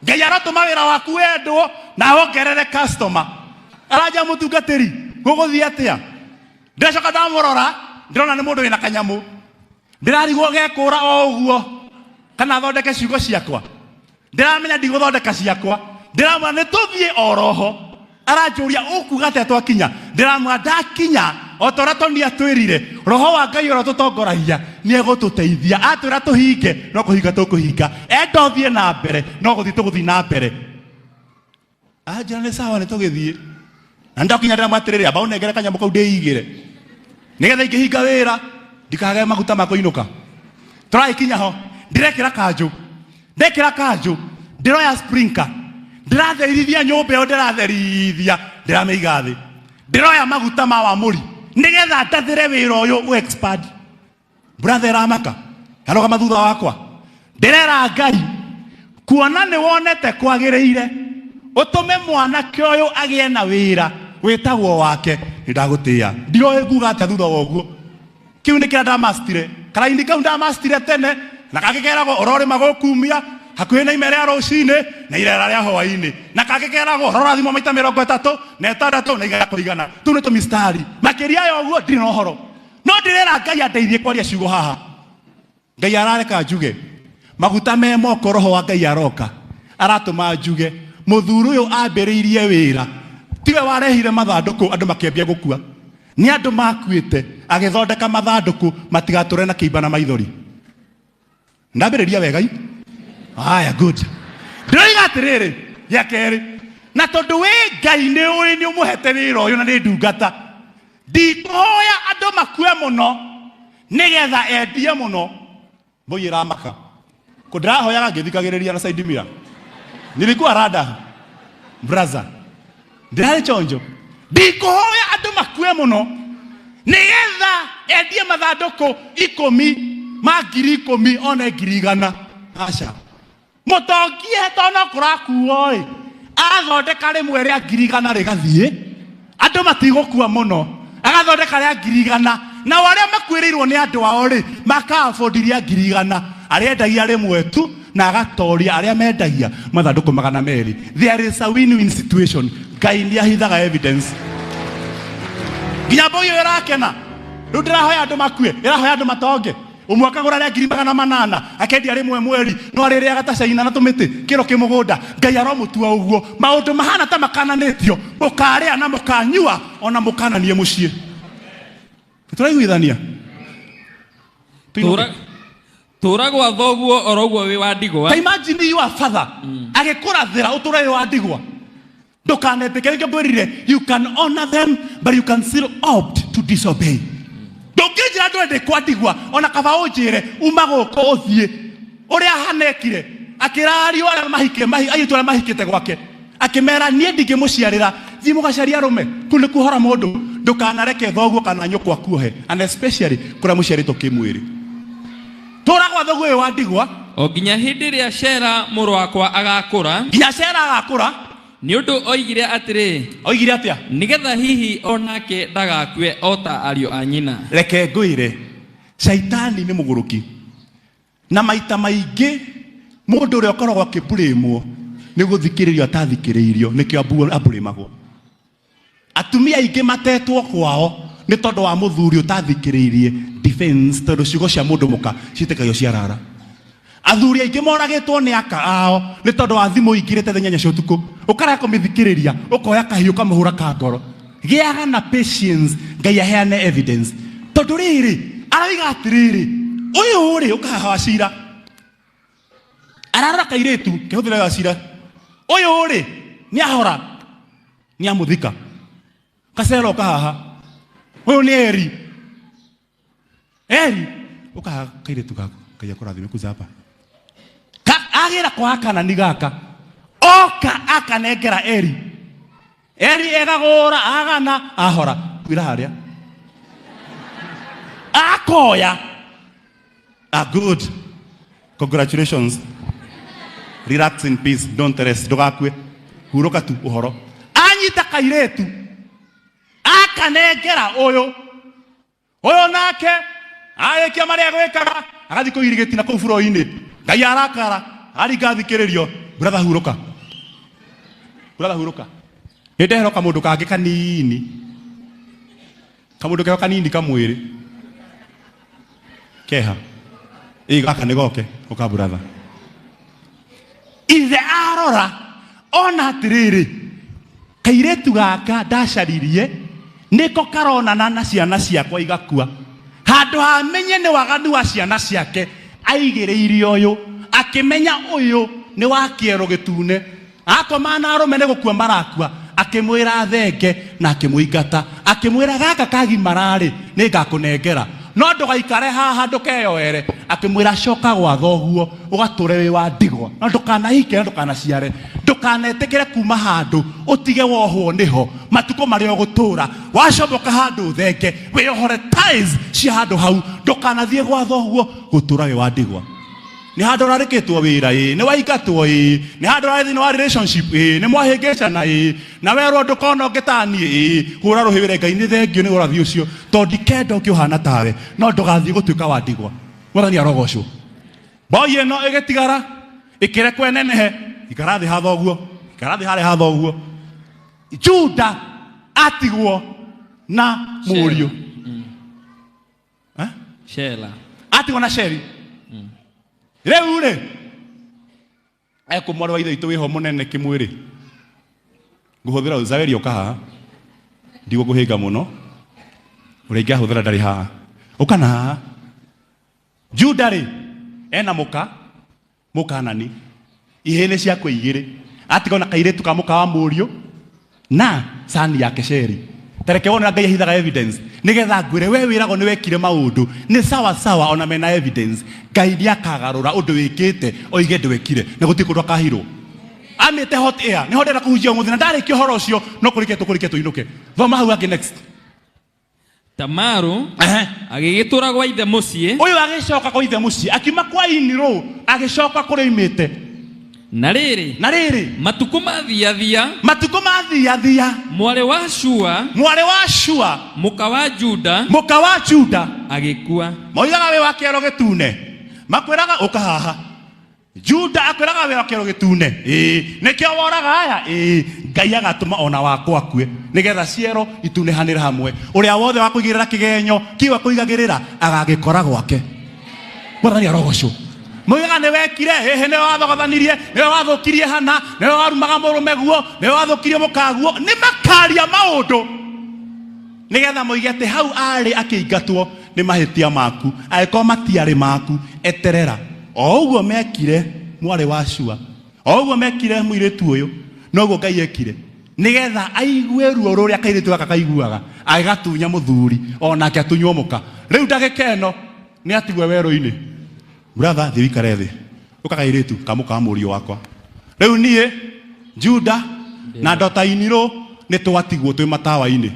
Ngai aratuma wira waku wendwo na ongerere customer araja mutungatiri guguthia atia ndicoka ndamurora ndirona ni mundu wina kanyamu ndirarigwo gekura o uguo kana thondeke ciugo ciakwa ndiramenya ndiguthondeka ciakwa ndiramwira ni tuthie oroho aranjuria ukuga atia twakinya ndiramwira ndakinya otora toni atwirire roho wa Ngai ora tutongoragia ni egututeithia atwira tuhinge no kuhinga tukuhinga endothie na mbere no guthi na mbere ajana ni sawa ni tugithie na ndakinya ndamatirire aba unengere kanyamu kau ndeigire nigetha ingihinga wira ndikage maguta makoinuka turaikinya ho ndirekira kanju ndiroya sprinkler ndiratheirithia nyumba yo ndiratherithia ndirameiga thi ndiroya maguta ma wa muri nigetha ndathire wira uyu expert brother Ramaka hano kama thutha wakwa ndirera Ngai kuona ni wonete kwagiriire utume mwana kioyo agie na wira witagwo wake ndagutia ndio nguga ata thutha woguo kiu ni kira ndamastire karaindi kau ndamastire tene na kagikeragwo orore magokumia hakuhi na imere ya rucini na irera ria hwaini na kagikeragwo rora thimo maita 30 na 6 na igakũigana tu ni tumistari makiria ya ũguo ndiri no horo no ndirera Ngai andeithie kwaria ciugo haha Ngai arareka njuge maguta me moko roho wa Ngai aroka aratuma njuge muthuru uyu ambiriirie wira tiwe warehire mathanduku andu makiambia gukua ni andu makuite agithondeka mathanduku matigature na kiiba na maithori ndambiriria wega aya good ndoiga atiriri ya keri na tondu we Ngai ni uri ni umuhete wira uyu na ni ndungata ndikoya andu makue muno nigetha endie muno Mbũi Ramaka kũndĩrahoyaga ngĩthikagĩrĩria na side mirror nilikuwa rada brother ndirarĩ chonjo ndikũhoya andũ makue mũno nigetha endie mathandũkũ 10 ma 10,000 ona 100,000 aca mũtongie tona kũrakuo athondeka rĩmwe rĩa 100,000 rĩgathiĩ andũ matigũkua mũno agathondeka rĩa 100,000 na wale makwĩrĩirwo nĩ andũ ao rĩ makaabondiria 100,000 arĩa endagia rĩmwe tu na agatoria arĩa mendagia mathandũkũ 200. There is a win-win situation. Ngai nĩ ahithaga evidence nginya mbũi ĩyo ĩrakena rĩu ndĩrahoya andũ makue ĩrahoya andũ matonge ũmwe akagũra rĩa 800 akendia rĩmwe mweri no arĩrĩaga ta caina na tũmĩtĩ kĩro kĩmũgũnda Ngai aromũtua ũguo maũndũ mahana ta makananĩtio mũkarĩa na mũkanyua ona mũkananie mũciĩ tũraiguithania tura gwa thoguo oroguo wi wa ndigwa. Imagine your father agĩkũrathĩra ũtũre wa ndigwa ndũkanetĩkĩre ngĩmbũrire you can honor them but you can still opt to disobey. Ndũngĩnjĩra ndwende kwa ndigwa ona kaba ũnjĩre uma gũkũ ũthiĩ ũrĩa hanekire akĩrario arĩa airĩtu arĩa mahikĩte gwake akĩmera niĩ ndingĩmũciarĩra thiĩ mũgacaria arũme kũu nĩ kuohora mũndũ ndũkanareke thoguo kana nyũkwa kuohe and especially kũrĩa mũciarĩtwo kĩmwĩrĩ tũra gwa thoguo ũyũ wa ndigwa o nginya hĩndĩ ĩrĩa Shera mũrũ wakwa agakũra nginya Shera agakũra nĩ ũndũ oigire atĩrĩ oigire atĩa nigetha hihi onake ndagakue o ta ariũ a nyina. Reke ngũire Shaitani nĩ mũgũrũki na maita maingĩ mũndũ ũrĩa ũkoragwo akĩbũrĩmwo nĩ gũthikĩrĩrio atathikĩrĩirio nĩkĩo abũrĩmagwo. Atumia aingĩ matetwo kwao nĩ tondũ wa mũthuri ũtathikĩrĩirie defense tondũ ciugo cia mũndũ mũka ciĩtĩkagio ciarara. Athuri aingĩ moragĩtwo nĩ aka ao nĩ tondũ wa thimũ ingĩrĩte thenya cia ũtukũ ũkarega kũmĩthikĩrĩria ũkoya kahiũ kamũhũra ka ngoro. Gĩaga na patience Ngai aheane evidence tondũ rĩrĩ arauga atĩrĩrĩ ũyũ rĩ ũkahaha cira ararora kairĩtu kĩhũthĩra cira ũyũ rĩ nĩ ahora nĩ amũthika Kasera ũkahaha ũyũ nĩ Eri ũkahaha kairĩtu gako Ngai akũrathime kuza hapa agĩra kwa akana nĩ gaka oka akanengera Eri egagũra agana ahora kwĩra harĩa akoya good congratulations relax in peace don't rest ndũgakue hurũka tu ũhoro anyita kairĩtu akanengera ũyũ nake arĩkia marĩa gwĩkaga agathiĩ kũirigĩti na kũu bũrũri-inĩ Ngai arakara aringathikĩrĩrio brother hurũka nĩndehero kamũndũ kangĩ kanini kamũndũ keo kanini kamwĩrĩ keha gaka nĩ goke ũka brother ithe arora ona atĩrĩrĩ kairĩtu gaka ndacaririe nĩko karonana na ciana ciakwa igakua handũ hamenye nĩ waganu wa ciana ciake aigĩrĩire ũyũ akĩmenya ũyũ nĩ wa kĩero gĩtune akoma na arũme nĩ gũkua marakua akĩmwĩra thenge na akĩmũingata akĩmwĩra gaka kagimararĩ nĩ ngakũnengera no ndũgaikare haha ndũkeyoere akĩmwĩra coka gwa thoguo ũgatũre wĩ wa ndigwa no ndũkanahike ndũkanaciare ndukanetekere kuma handu utige wohwo niho matuko maria gutura wacomoka handu thenge wihore ties cia handu hau ndukanathie gwa thoguo gutura we wandigwa ni handu rarikitwo wira ni waigatwo ni handu rathi ni wa relationship ni mwahingicana na werwo ndukona ngitani hura ruhiwire Ngai ni thengio ni urathi ucio to ndikenda ukihana tawe no ndugathie gutuika wandigwa mwathani arogocwo boye no igitigara ikire kwenenehe ikarathi hathoguo ikarathi hare hathoguo Juda atigwo na murio Shela atigwo na Sheri rĩu rĩ ekumwari wa ithe itũ wĩho mũnene kĩmwĩrĩ ngũhũthĩra Uzaweri ũka haha ndigũkũhĩnga mũno ũrĩa ingĩahũthĩra ndarĩ haha ũka na haha Juda rĩ ena mũkanani ihĩnĩ ciakwe igĩrĩ atigwo na kairĩtu ka mũka wa mũriũ na sani yake Sheri tereke wona Ngai ahithaga evidence nigetha ngwire we wirago ni wekire maundu ni sawa sawa ona mena evidence Ngai ndiakagarura undu wikite oige ndwekire na gutikundu akahirwo amite hot air ni hodera kuhujia muthina ndariki horo ucio no kurike tuinuke thoma hau angi next Tamaru agigitura gwa ithe mucii uyu agicoka kwa ithe mucii akiuma kwa iniro agicoka kuri imite na rĩrĩ matuko mathiathia mwari wa Shua muka wa Juda agikua moigaga we wa kĩero gĩtune makwĩraga ũka haha Juda akwĩraga we wa kĩero gĩtune nĩkĩo woraga aya Ngai agatũma ona wakwa akue nĩgetha ciero itunehanĩre hamwe ũrĩa wothe wa kũigĩrĩra kĩgenyo kiwa kũigagĩrĩra agagĩkora gwake mwathani arogocwo moigaga nĩ wekire nĩ wathogothanirie nĩ wathukirie hana nĩ warumaga mũrũme guo nĩ wathukirie mũkaguo nĩ makaria maũndũ nĩgetha moige atĩ hau arĩ akĩingatwo nĩ mahĩtia maku angĩkorwo matiarĩ maku eterera o ũguo mekire mwarĩ wa Shua o ũguo mekire mũirĩtu ũyũ noguo Ngai ekire nĩgetha aigue ruo rũrĩa kairĩtu gaka kaiguaga agatunya mũthuri onake atunywo mũka rĩu ndagĩka ĩno nĩ atigwe werũ-inĩ brother thiĩ wikare thĩ ũkagairĩtu kamũka wa mũriũ wakwa rĩu niĩ Juda na ndota inirũ nĩ twatigwo twĩ matawa-inĩ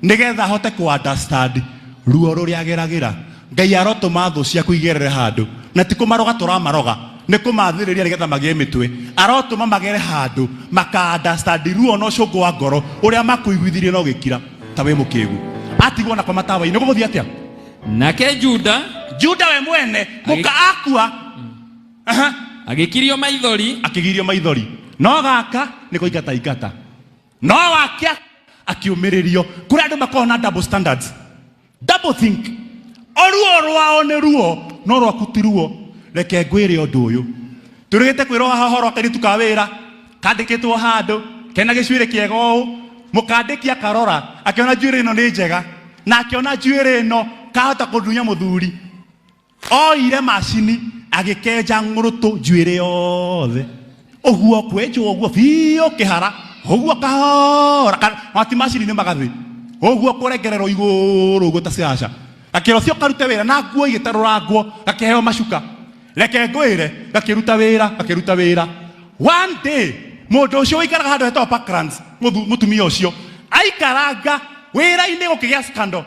nĩgetha hote ku understand ruo rũrĩa ageragĩra Ngai arotũma thũ ciaku igerere handũ na ti kũmaroga tũramaroga nĩ kũmathĩrĩria nĩgetha magĩe mĩtwe arotũma magere handũ maka understand ruo no cũngũ wa ngoro ũrĩa makũiguithirie no gĩkira ta wĩ mũkĩgu atigwo na kwa matawa-inĩ gũgũthiĩ atĩa nake Juda we mwene muka akua agikirio maithori no gaka nĩ kũingata no wakia akiumĩrĩrio kũrĩ andũ makoragwo na double standards double think oruo rwao nĩ ruo no rwaku ti ruo reke ngwĩre ũndũ ũyũ tũrĩgĩte kwĩrwo haha horo kairĩtu ka wĩra kandĩkĩtwo handũ kena gĩcuĩrĩ kĩega ũũ mũkandĩki akarora akĩona njuĩrĩ ĩno nĩ njega na akĩona njuĩrĩ ĩno kahota kũndunya mũthuri oire macini agĩkenja ngũrũtũ njuĩrĩ yothe ũguo kwenjwo ũguo biũ kĩhara ũguo kahora mati macini nĩ magathĩ ũguo kũrengererwo igũrũ ũguo ta ciaca gakĩro cio karute wĩra na nguo igĩtarũrangwo gakĩheo macuka reke ngwĩre gakĩruta wĩra one day mũndũ ũcio ũikaraga handũ hetagwo Parklands mũtumia ũcio aikaranga wĩra-inĩ gũkĩgĩa scandal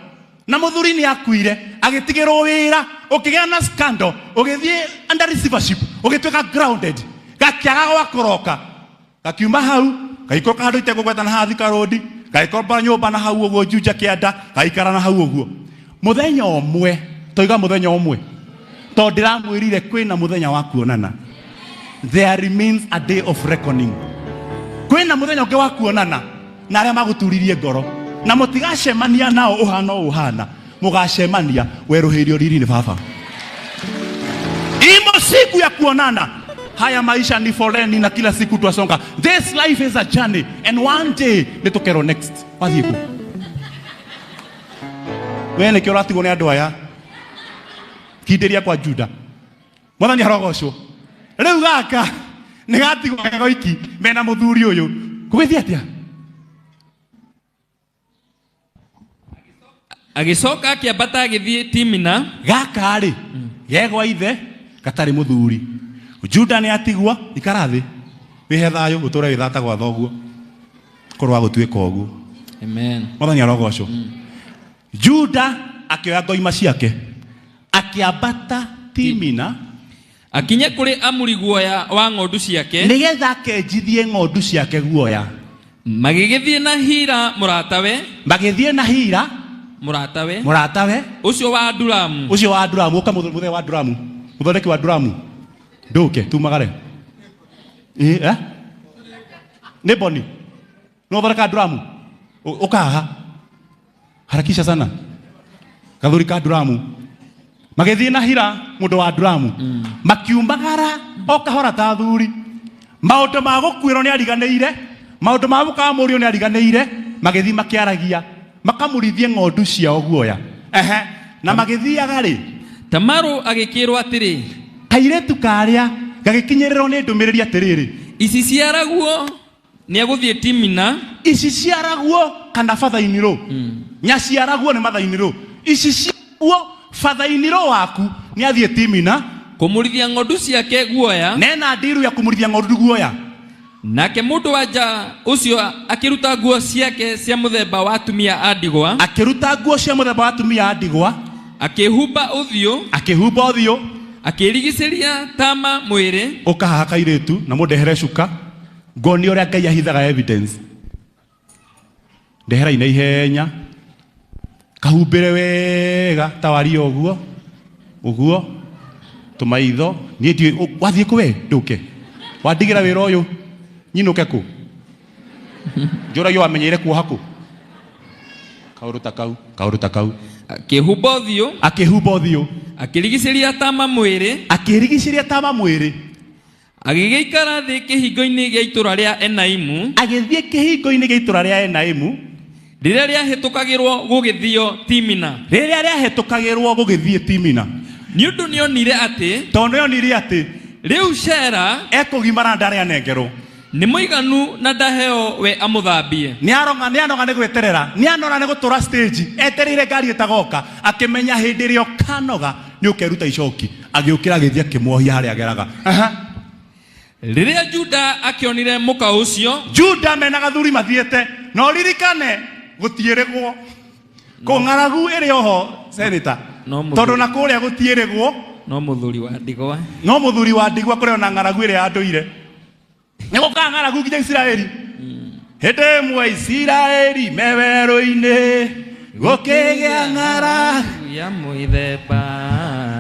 na mũthuri nĩ akuire agĩtigĩrwo wĩra ũkĩgĩa na scandal ũgĩthiĩ under receivership ũgĩtuĩka grounded gakĩaga gwakũroka gakiuma hau gaikũrũka handũ itegũgweta na haha Thika Road gagĩkomba nyũmba na hau ũguo Juja kĩanda gaikara na hau ũguo mũthenya ũmwe toiga mũthenya ũmwe tondũ ndĩramwĩrire kwĩna mũthenya wa kuonana there remains a day of reckoning kwĩna mũthenya ũngĩ wa kuonana na arĩa magũturirie ngoro na mũtigacemania nao ũhana mũgacemania werũhĩrio riri-inĩ baba imo siku ya kuonana haya maisha ni foleni na kila siku twasonga this life is a journey and one day nĩtũkerwo next wathiĩ kũ we nĩkĩo ũratigwo nĩ andũ aya kindĩria kwa Juda mwathani arogocwo rĩu gaka nĩ gatigwo gegoiki mena mũthuri ũyũ kũgĩthiĩ atĩa agicoka akiambata agĩthiĩ Timina gaka rĩ gegwa ithe gatarĩ mũthuri Juda nĩ atigwa ikarathi wihe thayo gutura withata gwa thoguo korwa gutuika uguo. Amen. Mwathani arogocwo. Juda akioya ngoima ciake akiambata Timina akinye kuri amuri guoya wa ng'ondu ciake nigetha akenjithie ng'ondu ciake guoya. Magigithie na Hira muratawe ucio wa Adulamu uka muthe wa Adulamu muthondeki wa Adulamu nduke tumagare ni boni no thondeka Adulamu ukaha harakisha sana kathuri ka Adulamu magithie na Hira mundu wa Adulamu makiumbagara o kahora ta thuri maundu ma gukwiro ni ariganeire maundu ma mukamurio ni ariganeire magithie makiaragia makamurithie ng'ondu ciao guoya na magithiaga ri Tamaru agikirwo atiri kairetu karia gagikinyiriro ni ndumiriri atiriri ici ciaraguo ni aguthie Timina ici ciaraguo kana fathainiro nyaciaraguo ni mathainiro ici ciaraguo fathainiro waku ni athie Timina kumurithia ng'ondu ciake guoya nena ndiru ya kumurithia ng'ondu guoya. Nake mundu wanja ucio akiruta nguo ciake cia muthemba wa atumia a ndigwa akihumba uthio akirigiciria tama mwiri ukahaha kairetu na mundehere cuka ngoni uria Ngai ahithaga evidence ndehera ina ihenya kahumbire wega tawario uguo tumaitho nie ndi wathie kuwe nduke wandigira wira uyu nyinuke ku njurayo amenyeire kuoha ku kauruta kau akihumba uthio akirigiciria tama mwiri agigiikara thi kihingo-ini gia itura ria Enaimu riria riahitukagirwo gugithio Timina ni undu nionire ati riu Shera ekugimara ndari anengerwo ni muiganu na ndaheo we amuthambie niaronga ni gweterera nianora ni gutura stage eterire ngari itagoka akimenya hindi rio kanoga ni ukeruta icoki agiukira githia kimwohia hari ageraga riria Juda akionire muka ucio Juda mena gathuri mathiete no ririkane gutieregwo ko ng'aragu iri oho senator tondu na kuria gutieregwo no muthuri wa ndigwa kuri ona ng'aragu iri anduire ni guka ng'aragu nginya Israeli hende mwe Israeli meweru-ini gukigia ng'aragu ya muithemba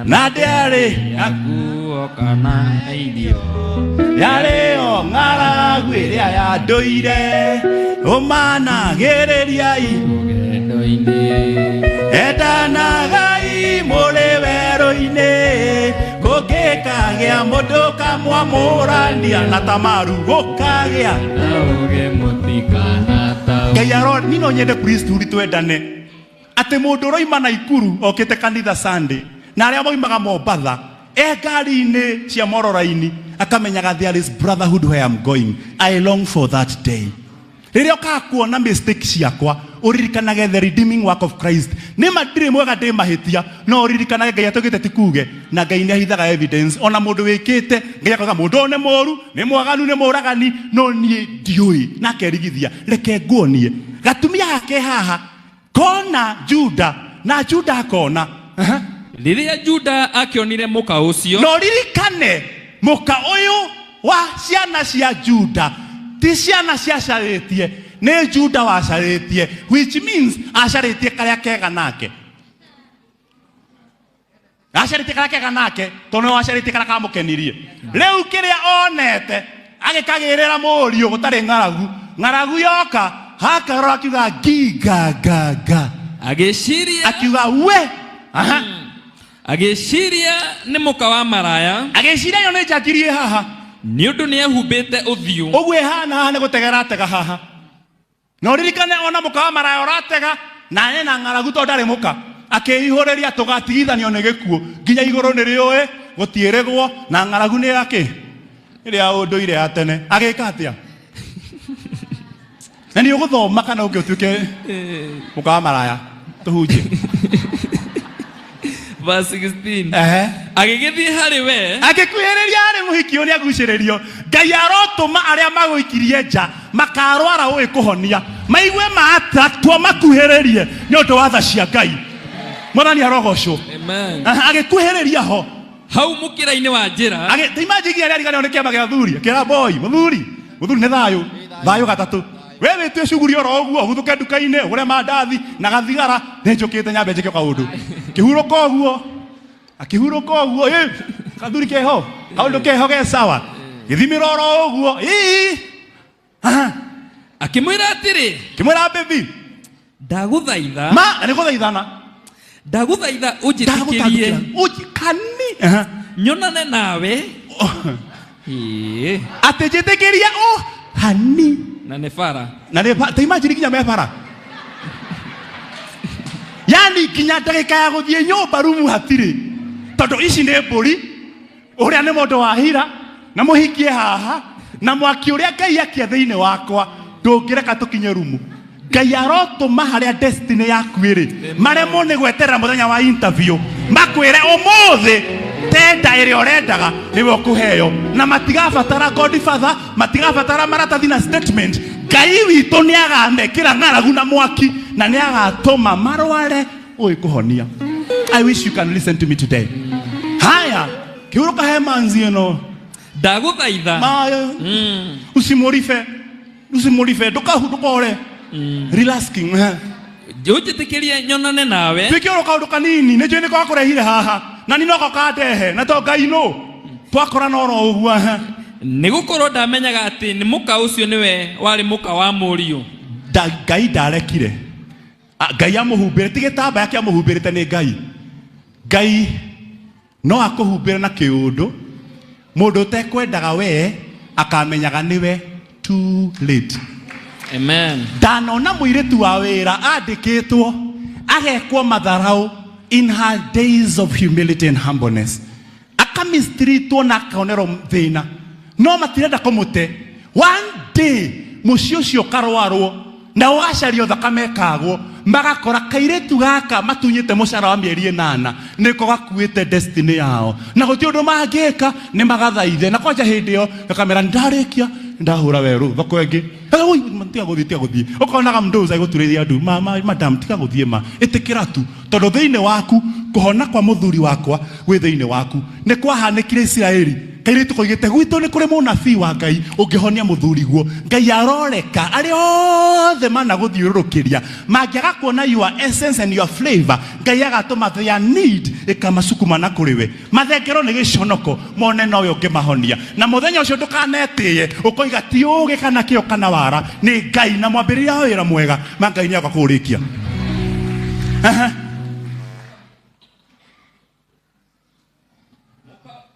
na ndiari yakuo kana irio yareo ng'aragu iria yanduire umanagiririai ngendo-ini endanagai muri weru-ini gukikagia mundu kamwamurania na Tamaru gukagia nauge mutikana tau Ngai aro nino nyende priesthood twendane ati mundu roima Naikuru okite kanitha Sunday na aria moimaga Mombatha ngari-ini cia Morora-ini akamenyaga there is brotherhood where I'm going. I long for that day. Riria ukakuona mistake ciakwa uririkanage the redeeming work of Christ. Nima ndire mwega ndi mahitia no uririkanage Ngai atugite tikuge na Ngai ni ahithaga evidence ona mundu wikite Ngai akaga mundu ne moru ni mwaganu ni muragani no nie ndiui na kerigithia reke nguonie gatumia hake haha kona Juda na Juda akona riria Juda akionire muka ucio no ririkane muka uyu wa ciana cia Juda ti ciana ciacaritie ni Juda wacaritie which means acaritie karia kega nake tono acaritie karia kamukenirie riu kiria onete agikagirira murio gutari ng'aragu yoka hakarora akiuga gigaga akiuga we agiciria ni muka wa maraya agiciria yo ni njakirie haha ni undu ni ehumbite uthio ogwe hana ni gutegera tega haha no ririkane ona muka wa maraya uratega na ne na ng'aragu to ndari muka akiihuriria tugatigithanio ni gikuo nginya iguru ni riuwe gutieregwo na ng'aragu ni yake iria unduire ya tene agika atia na ni uguthoma kana ungiutuke muka wa maraya tuhunje verse 16 agĩgĩthiĩ harĩ we agĩkuhĩrĩria harĩ mũhiki ũrĩa agucĩrĩrio Ngai arotũma arĩa magũikirie nja makarwara ũĩ kũhonia maigue matatwo makuhĩrĩrie nĩ ũndũ wa tha cia Ngai Mwathani arogocwo amen agĩkuhĩrĩria ho hau mũkĩra-inĩ wa njĩra agĩtimajigia rĩa riganĩro nĩ kĩama gĩa athuri akĩra boy mũthuri nĩ thayũ gatatũ we wĩtue cuguri oro ũguo ũgũthũke nduka-inĩ ũgũre mandathi na gathigara nĩ njũkĩte nyambe njĩke kaũndũ akĩhurũka ũguo kathuri keho kaũndũ keho ge sawa gĩthimĩro oro ũguo akĩmwĩra atĩrĩ baby ndagũthaitha nĩ gũthaithana ndagũthaitha ũnjĩtĩkĩrie nyonane nawe atĩ njĩtĩkĩrie hani na nĩ bara ta imagine nginya me bara yani nginya ndagĩka ya gũthiĩ nyũmba rumu hatirĩ tondũ ici nĩ mbũri ũrĩa nĩ mũndũ wa hira na mũhikie haha na mwaki ũrĩa Ngai akia thĩinĩ wakwa ndũngĩreka tũkinye rumu Ngai arotũma harĩa destiny yaku ĩrĩ maremwo nĩ gweterera mũthenya wa interview makwĩre ũmũthĩ tenda ĩrĩa ũrendaga nĩwe ũkũheo na matigabatara Godfather matigabatara maratathi na statement Ngai witũ nĩ agamekĩra ng'aragu na mwaki na nĩ agatũma marware ũĩ kũhonia. I wish you can listen to me today. Haya kĩhurũka he manzi ĩno ndagũthaitha usimurife ndũkore relaxing ũnjĩtĩkĩrie nyonane nawe twĩkĩũrwo kaũndũ kanini nĩ njũĩ nĩ gwakũrehire haha na nĩ noko kandehe na to Ngai no twakora no ro ũguo nĩ gũkorwo ndamenyaga atĩ nĩ mũka ũcio nĩwe warĩ mũka wa mũriũ Ngai ndarekire Ngai amũhumbĩre ti gĩtambaya kĩamũhumbĩrĩte nĩ Ngai no akũhumbĩre na kĩũndũ mũndũ ũtekwendaga we akamenyaga nĩwe too late. Amen. Ndanona mũirĩtu wa wĩra andĩkĩtwo agekwo matharau in her days of humility and humbleness akamistritwo na akaonerwo thĩna no matirenda kũmũte one day mũciĩ ũcio karwarwo na ũgacario thakame kagwo magakora kairĩtu gaka matunyĩte mũcara wa mĩeri 8 nĩko gakuĩte destiny yao na gũtirĩ ũndũ mangĩka nĩ magathaithe na kwanja hĩndĩ ĩyo gakamera ndarĩkia ndahũra werũ thoko ĩngĩ tiga gũthiĩ ũkonaga mndoza igũturĩria andu madam tiga gũthiĩ ma ĩtĩkĩra tu tondũ thĩinĩ waku kũhona kwa mũthuri wakwa gwĩ thĩinĩ waku nĩ kwahanĩkire Isiraeli kairĩtu koigĩte gwitũ nĩ kũrĩ mũnabii wa Ngai ũngĩhonia mũthuri guo Ngai aroreka arĩa othe mana gũthiũrũrũkĩria mangĩaga kuona your essence and your flavor Ngai agatũma their need ĩkamasukuma na kũrĩ we mathengerwo nĩ gĩconoko mone nowe ũngĩmahonia na mũthenya ũcio ndũkanetĩye ũkoiga ti ũgĩ kana kĩo kana wara nĩ Ngai na mwambĩrĩria wa wĩra mwega ma Ngai nĩ agakũrĩkia.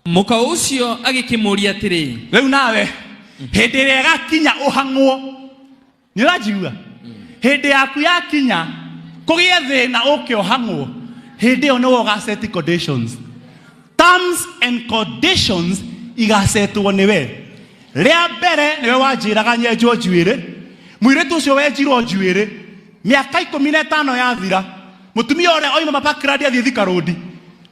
Mũka ũcio agĩkĩmũria atĩrĩ rĩu nawe hĩndĩ ĩrĩa ĩgakinya ũhang'wo nĩ ũranjigua hĩndĩ yaku yakinya kũgĩe thĩna ũke ũhang'wo hĩndĩ ĩyo nĩwe ũgaseti conditions terms and conditions igasetwo nĩwe rĩa mbere nĩwe wanjĩraga nyenjwo njuĩrĩ mũirĩtu ũcio wenjirwo njuĩrĩ mĩaka 15 yathira mũtumia ũrĩa oima mapakiradi athiĩ Thika Road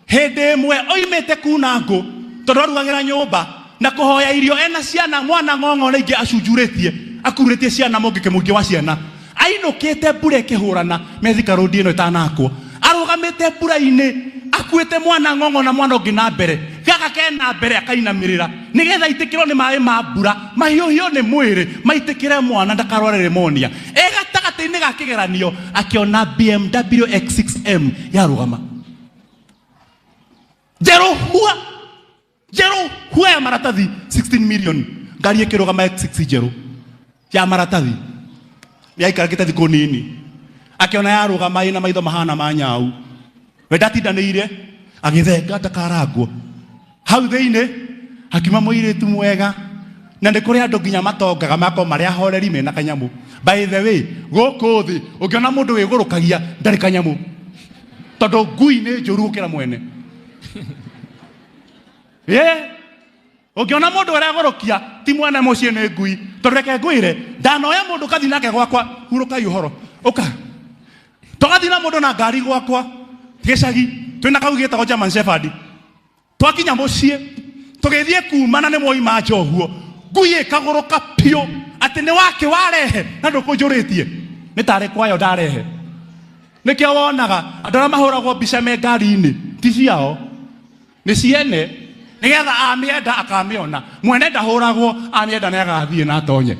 hĩndĩ ĩmwe oimĩte kuna ngũ tondũ arugagĩra nyũmba na kũhoya irio ena ciana mwana ng'ong'o rĩngĩ acunjurĩtie akurĩtie ciana mũngĩke mũingĩ wa ciana ainũkĩte mbura ĩkĩhũrana me Thika Road ĩno ĩtanakwo arũgamĩte mbura-inĩ akuĩte mwana ng'ong'o na mwana ũngĩ na mbere gaka kena mbere akainamĩrĩra nĩgetha itĩkĩrwo nĩ maĩ ma mbura mahiũhio nĩ mwĩrĩ maitĩkĩre mwana ndakarware pneumonia gatagatĩ-inĩ ga kĩgeranio akĩona BMW X6M yarũgama Jero hua ya maratathi 16 million ngari ĩkĩrũgama X6 Jero ya maratathi yaikara kĩtathi kũnini akĩona yarũgama ĩna maitho mahana ma nyau we ndatindanĩire agĩthenga ndakarangwo hau thĩinĩ hakiuma mũirĩtu mwega na nĩ kũrĩ andũ nginya matongaga mako marĩa horeri mena kanyamũ by the way gũkũ thĩ ũngĩona mũndũ wĩgũrũkagia ndarĩ kanyamũ tondũ ngui nĩ njũru gũkĩra mwene ũngĩona mũndũ ũragũrũkia ti mwene mũciĩ nĩ ngui tondũ reke ngwĩre ndanoya mũndũ kathi nake gwakwa hurũkai ũhoro ũka tũgathi na mũndũ na ngari gwakwa gĩcagi twĩna kau gĩtagwo German Shepherd twakinya mucie tugithie kumana ni moima njohuo nguye kagoroka pio ati ni wake warehe na ndukunjuritie ni tare kwayo ndarehe nikio wonaga andara mahuragwo mbica me ngari-ini ti ciao ni ciene nigetha amienda akamiona mwene ndahuragwo amienda ni agathie na tonye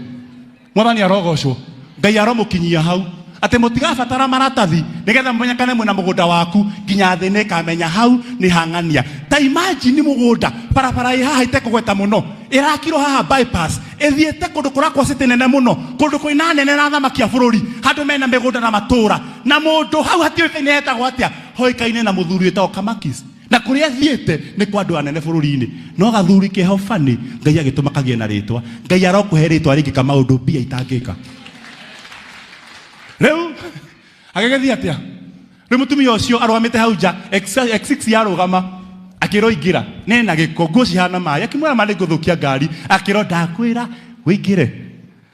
mwathani arogocwo Ngai aromukinyia hau ati mutigabatara maratathi nigetha mumenyekane mwina mugunda waku nginya thi ni kamenya hau ni hang'ania ta imagine mugunda barabara haha itekugweta muno irakiro haha bypass ethiete kundu kurakwa city nene muno kundu kuina nene na thamakia bururi handu mena migunda na matura na mundu hau hatiukaine hetagwo atia hoikaine na muthuri etagwo Kamakis na kuria thiete ni kwa andu anene bururi-ini no gathuri keho fani Ngai agituma kagie na ritwa Ngai arokuhe ritwa ringi ka maundu mbia itangika Reu agegethia atia reu mutumia ucio arwamite hau nja X6 yarugama akiroingira nena giko nguo cihana mai akimwira mari nguthukia ngari akiro ndakwira wingire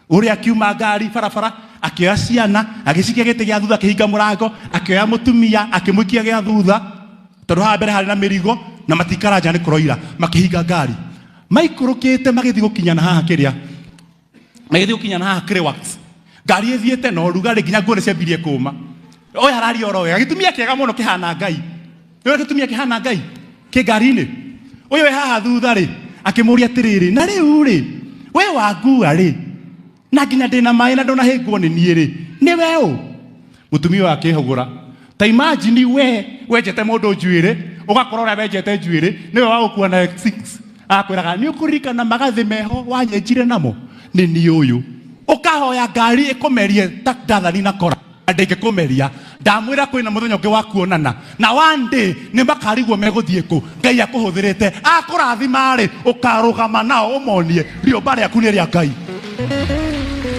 uri akiuma ngari barabara akioya ciana agicikia gite gia thutha akihinga murango akioya mutumia akimuikia gia thutha tondu ha mbere hari na mirigo na matikara nja ni kuroira makihinga ngari maikurukite magithi gukinyana haha kiria magithi gukinyana haha Crewax ngari ethiete no rugari nginya nguo ciambirie kuma oya arari oro wega gitumia kiega muno kihana Ngai yo gitumia kihana Ngai ke ngari-ini uyu we haha thutha ri akimuria atiriri na riu ri we wangua ri na nginya ndina mai na ndona hingwo ni nie ri ni we mutumia wake hogora ta imagine we wenjete mundu njuire ugakorwo ria wenjete njuire ni we wagukua na X6 akwiraga ni ukurikana magathi meho wanyenjire namo ni ni uyu ukahoya ngari ikumerie takdathani na kora ndike kumeria ndamwira kwina muthenya ungi wa kuonana na one day ni makarigwo meguthie ku Ngai akuhuthirite akurathima ri ukarugama nao umonie rio bare yaku ni ria Ngai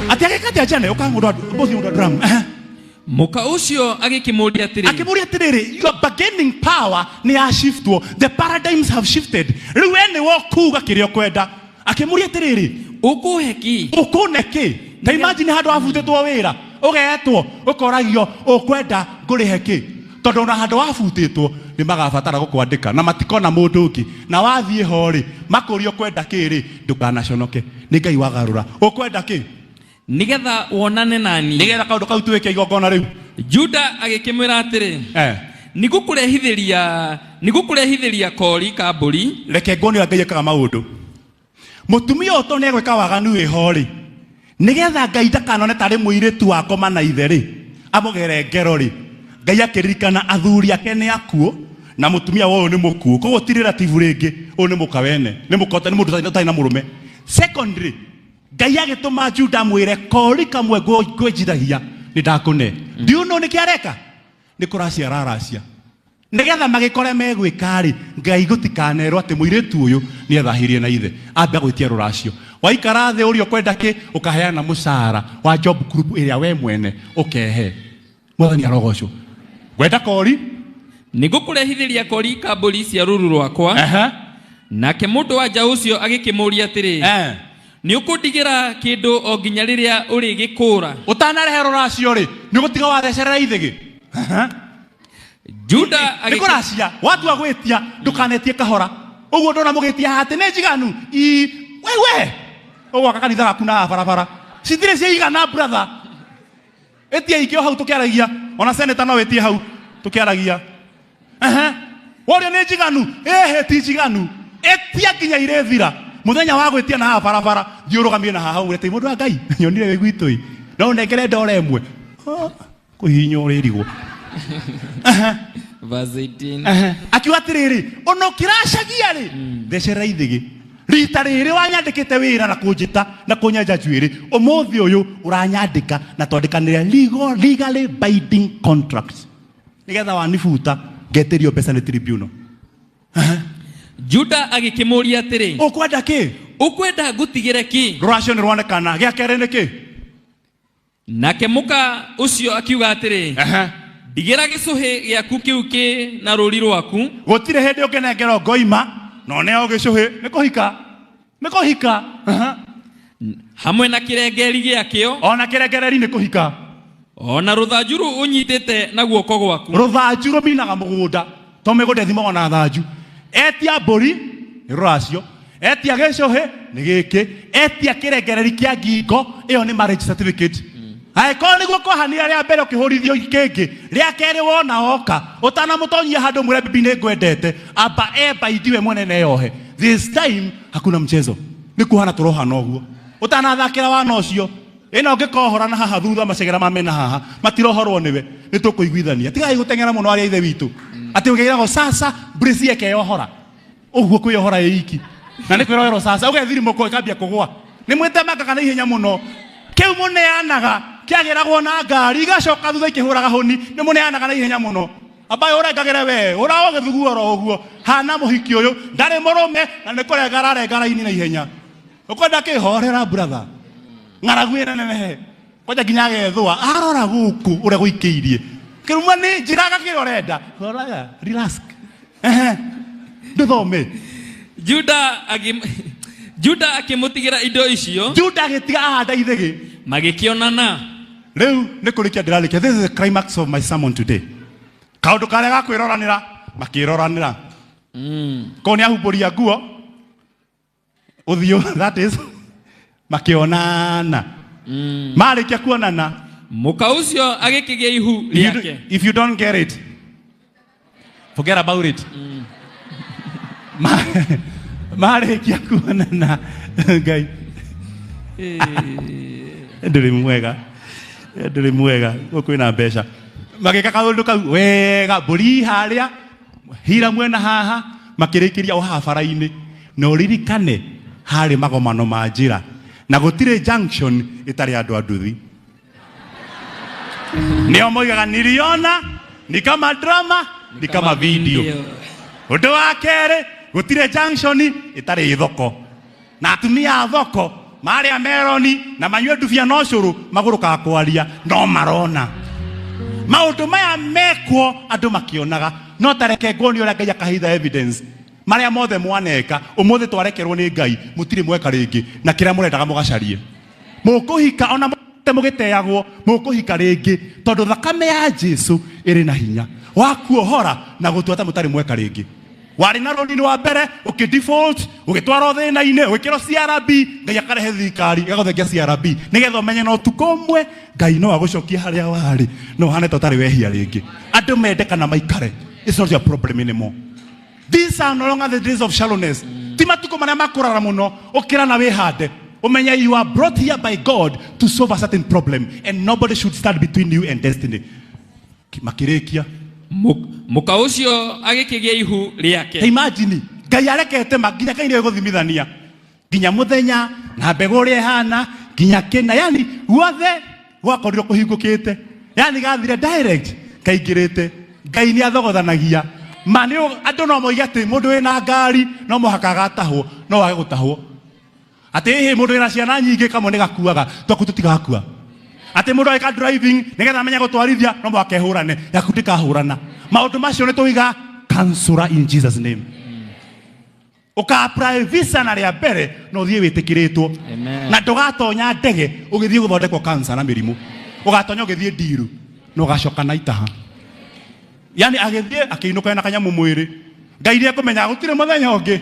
atiagekati ajane ukangundo bothi ndo drum muka ucio agikimuria atiri your bargaining power ni a shiftwo the paradigms have shifted riu ene wo kuga kirio kwenda akimuria atiriri ukuheki ukuneki ta imagine handu afutetwo wira ugetwo ukoragio ukwenda nguriheki tondu na handu afutitwo ni magabatara gukwandika na matikona mundu ungi na wathie hori makurio kwenda kiri ndukanaconoke ni Ngai wagarura ukwenda ki nigetha wonane nani nigetha kaundu kau tuweke igongona riu Juda agikimwira atiri nigukurehithiria kori kamburi reke ngoni Ngai ekaga maundu mutumia uto ne gweka waganu ihori nigetha Ngai ndakanone tari muiritu wako mana itheri amugere ngero ri Ngai akiririkana athuri ake ni akuo na mutumia woyo ni mukuo koguo ti relative ringi uyu ni mukawene ni mukota ni mundu tari na murume secondary Ngai agituma Juda mwire kori kamwe ngwenjithagia ni ndakune ndiuno ni kiareka ni kuracia raracia nigetha magikore megwikari Ngai gutikanerwo ati muiritu uyu ni ethahirie na ithe ambe gwitia ruracio waikara the urio kwenda ki ukaheana mucara wa job group iria we mwene ukehe mwathani arogocwo gwenda kori nigukurehithiria kori kamburi cia ruru rwakwa nake mundu wa nja ucio agikimuria atiri ni ukundigira kindu o nginya riria uri gikura utanarehe ruracio ri ni gutiga wathecerera ithigi Juda agikuracia watu agwitia ndukanetie kahora uguo ndona mugitia hati ne njiganu wewe uguo kanitha gaku na barabara cithire ciigana brother etia ikio hau tukiaragia ona seneta no etie hau tukiaragia worio ne njiganu ti njiganu etia nginya irethira muthenya wa gwitia na barabara thiurugamie na haha urete mundu wa Ngai nyonire we gwitui no nengere ndore emwe kuhinywo uririgwo verse 18 akiwa atiriri ono kiracagia ri thecera ithigi rita riri wanyandikite wira na kunjita na kunyanja njuiri umuthi uyu uranyandika na twandikanire legally binding contracts nigetha wanifuta ngeterio mbeca ni tribunal Juda agikimuria atiri ukwenda ki ukwenda ngutigire ki ruracio ni rwonekana gia kere ni ki nake muka ucio akiuga atiri digira gicuhi giaku kiu ki na ruri rwaku gutire hindi ungenengero ngoima no neo gicuhi ni kuhika hamwe na kirengeri giakio ona kirengereri ni kuhika ona ruthanjuru unyitite na guoko gwaku ruthanjuru minaga mugunda to migunda thimo ona thanju etia mbũri nĩ rũracio, etia gĩcũhĩ nĩ gĩkĩ, etia kĩrengereri kĩa ngingo ĩyo nĩ marriage certificate. Angĩkorwo nĩguo kũhanira rĩa mbere ũkĩhũrithio kĩngĩ, rĩa kerĩ wona oka ũtanamũtonyia handũ mwĩre bibi nĩ ngwendete, amba emba indiwe mwene neyohe. This time hakuna mchezo, nĩ kuhana tũrohana ũguo ũtanathakĩra wana ũcio. Ĩno ũngĩkohora na haha thutha macegera mamena haha matirohorwo nĩwe, nĩ tũkũiguithania. Tigai gũteng'era mũno arĩa ithe witũ atĩ ũgĩiragwo sasa brace yekeyohora ũguo kwĩyohora ĩiki na nĩ kwĩroherwo sasa ũgethiri mũko ĩkambia kũgũa. Nĩ mwĩtemakaga na ihenya mũno. Kĩu mũneanaga kĩagĩragwo na ngari igacoka thutha ikĩhũraga honi, nĩ mũneanaga na ihenya mũno. Ambayo ũrengagĩre we ũrago gĩthuguo oro ũguo hana mũhiki ũyũ ndarĩ mũrũme na nĩ kũrenga ararenga raini na ihenya. Ũkwenda kĩhorera brother, ng'aragu ĩnenehe kwanja nginya agethũa arora gũkũ ũrĩa gũikĩirie kĩruma nĩ njĩraga kĩrĩa ũrenda horaga relax ndũthome. Juda akĩmũtigĩra indo icio, Juda agĩtiga ahanda ithĩgĩ magĩkĩonana. Rĩu nĩ kũrĩkia ndĩrarĩkia. This is the climax of my sermon today. Kaũndũ karĩa ga kwĩroranĩra makĩroranĩra. Ko nĩ ahumbũria nguo ũthiũ, that is makĩonana. Marĩkia kuonana Mũka ũcio agĩkĩgĩa ihu rĩake. If you don't get it, forget about it. Marĩkia kuonana Ngai ndũrĩ mwega kwĩna mbeca. Magĩka kaũndũ kau wega, mbũri harĩa hira mwena haha makĩrĩkĩria o haha bara-inĩ. Na ũririkane harĩ magomano ma njĩra na gũtirĩ junction ĩtarĩ andũ a nduthi. Nĩo moigaga niliona ni kama drama ni kama video. Ũndũ wa kerĩ gũtirĩ junction ĩtarĩ thoko, na atumia a thoko marĩa meroni na manyue ndubia na ũcũrũ magũrũkaga kwaria no marona. Maũndũ maya mekwo andũ makĩonaga, no tareke ngoni ũrĩa Ngai akahitha evidence. Marĩa mothe mwaneka ũmũthĩ twarekerwo nĩ Ngai mũtirĩ mweka rĩngĩ na kĩrĩa mũrendaga mũgacarie. Mũkũhika ona mũgĩteagwo mũkũhika rĩngĩ tondũ thakame ya Jesũ ĩrĩ na hinya wa kuohora na gũtuata mũtarĩ mweka rĩngĩ. Warĩ na rũni wa mbere ũkĩdefault ũgĩtwarwo thĩna-inĩ ũgĩkĩrwo CRB, Ngai akarehe thirikari ĩgagũthengia CRB nĩgetha ũmenye no ũtukũ ũmwe Ngai no agũcokia harĩa warĩ no ũhane ta ũtarĩ wehia rĩngĩ. Andũ mendekana maikare, it's not your problem anymore. These are no longer the days of shallowness. Ti matukũ marĩa makũrara mũno ũkĩra na wĩhande umenye you are brought here by God to solve a certain problem and nobody should stand between you and destiny. Makĩrĩkia Mũka ũcio agĩkĩgĩa ihu rĩake. Imagine Ngai arekete nginya Ngai nĩ gũthimithania nginya mũthenya na mbegũ ũrĩa ĩhana nginya kĩna, yani guothe gwakorirwo kũhingũkĩte, yani gathire direct kaingĩrĩte. Ngai nĩ athogothanagia mani andũ no moige atĩ mũndũ wĩna ngari no mũhaka agatahwo no wage gũtahwo. Atĩ hihi mũndũ wĩna ciana nyingĩ kamwe nĩ gakuaga twaku tũtigakua. Atĩ mũndũ agĩka driving nĩgetha amenye gũtwarithia no mũhaka ehũrane, yaku ndĩkahũrana. Maũndũ macio nĩ tũiga cancel in Jesus name. Ũka-apply visa na rĩa mbere no thiĩ wĩtĩkĩrĩtwo na ndũgatonya ndege ũgĩthiĩ gũthondekwo cancer na mĩrimũ. Ũgatonya ũgĩthiĩ ndiru no ũgacoka na itaha. Yani agĩthiĩ akĩinũka na kanyamũ mwĩrĩ. Ngai nĩ ekũmenya gũtirĩ mũthenya ũngĩ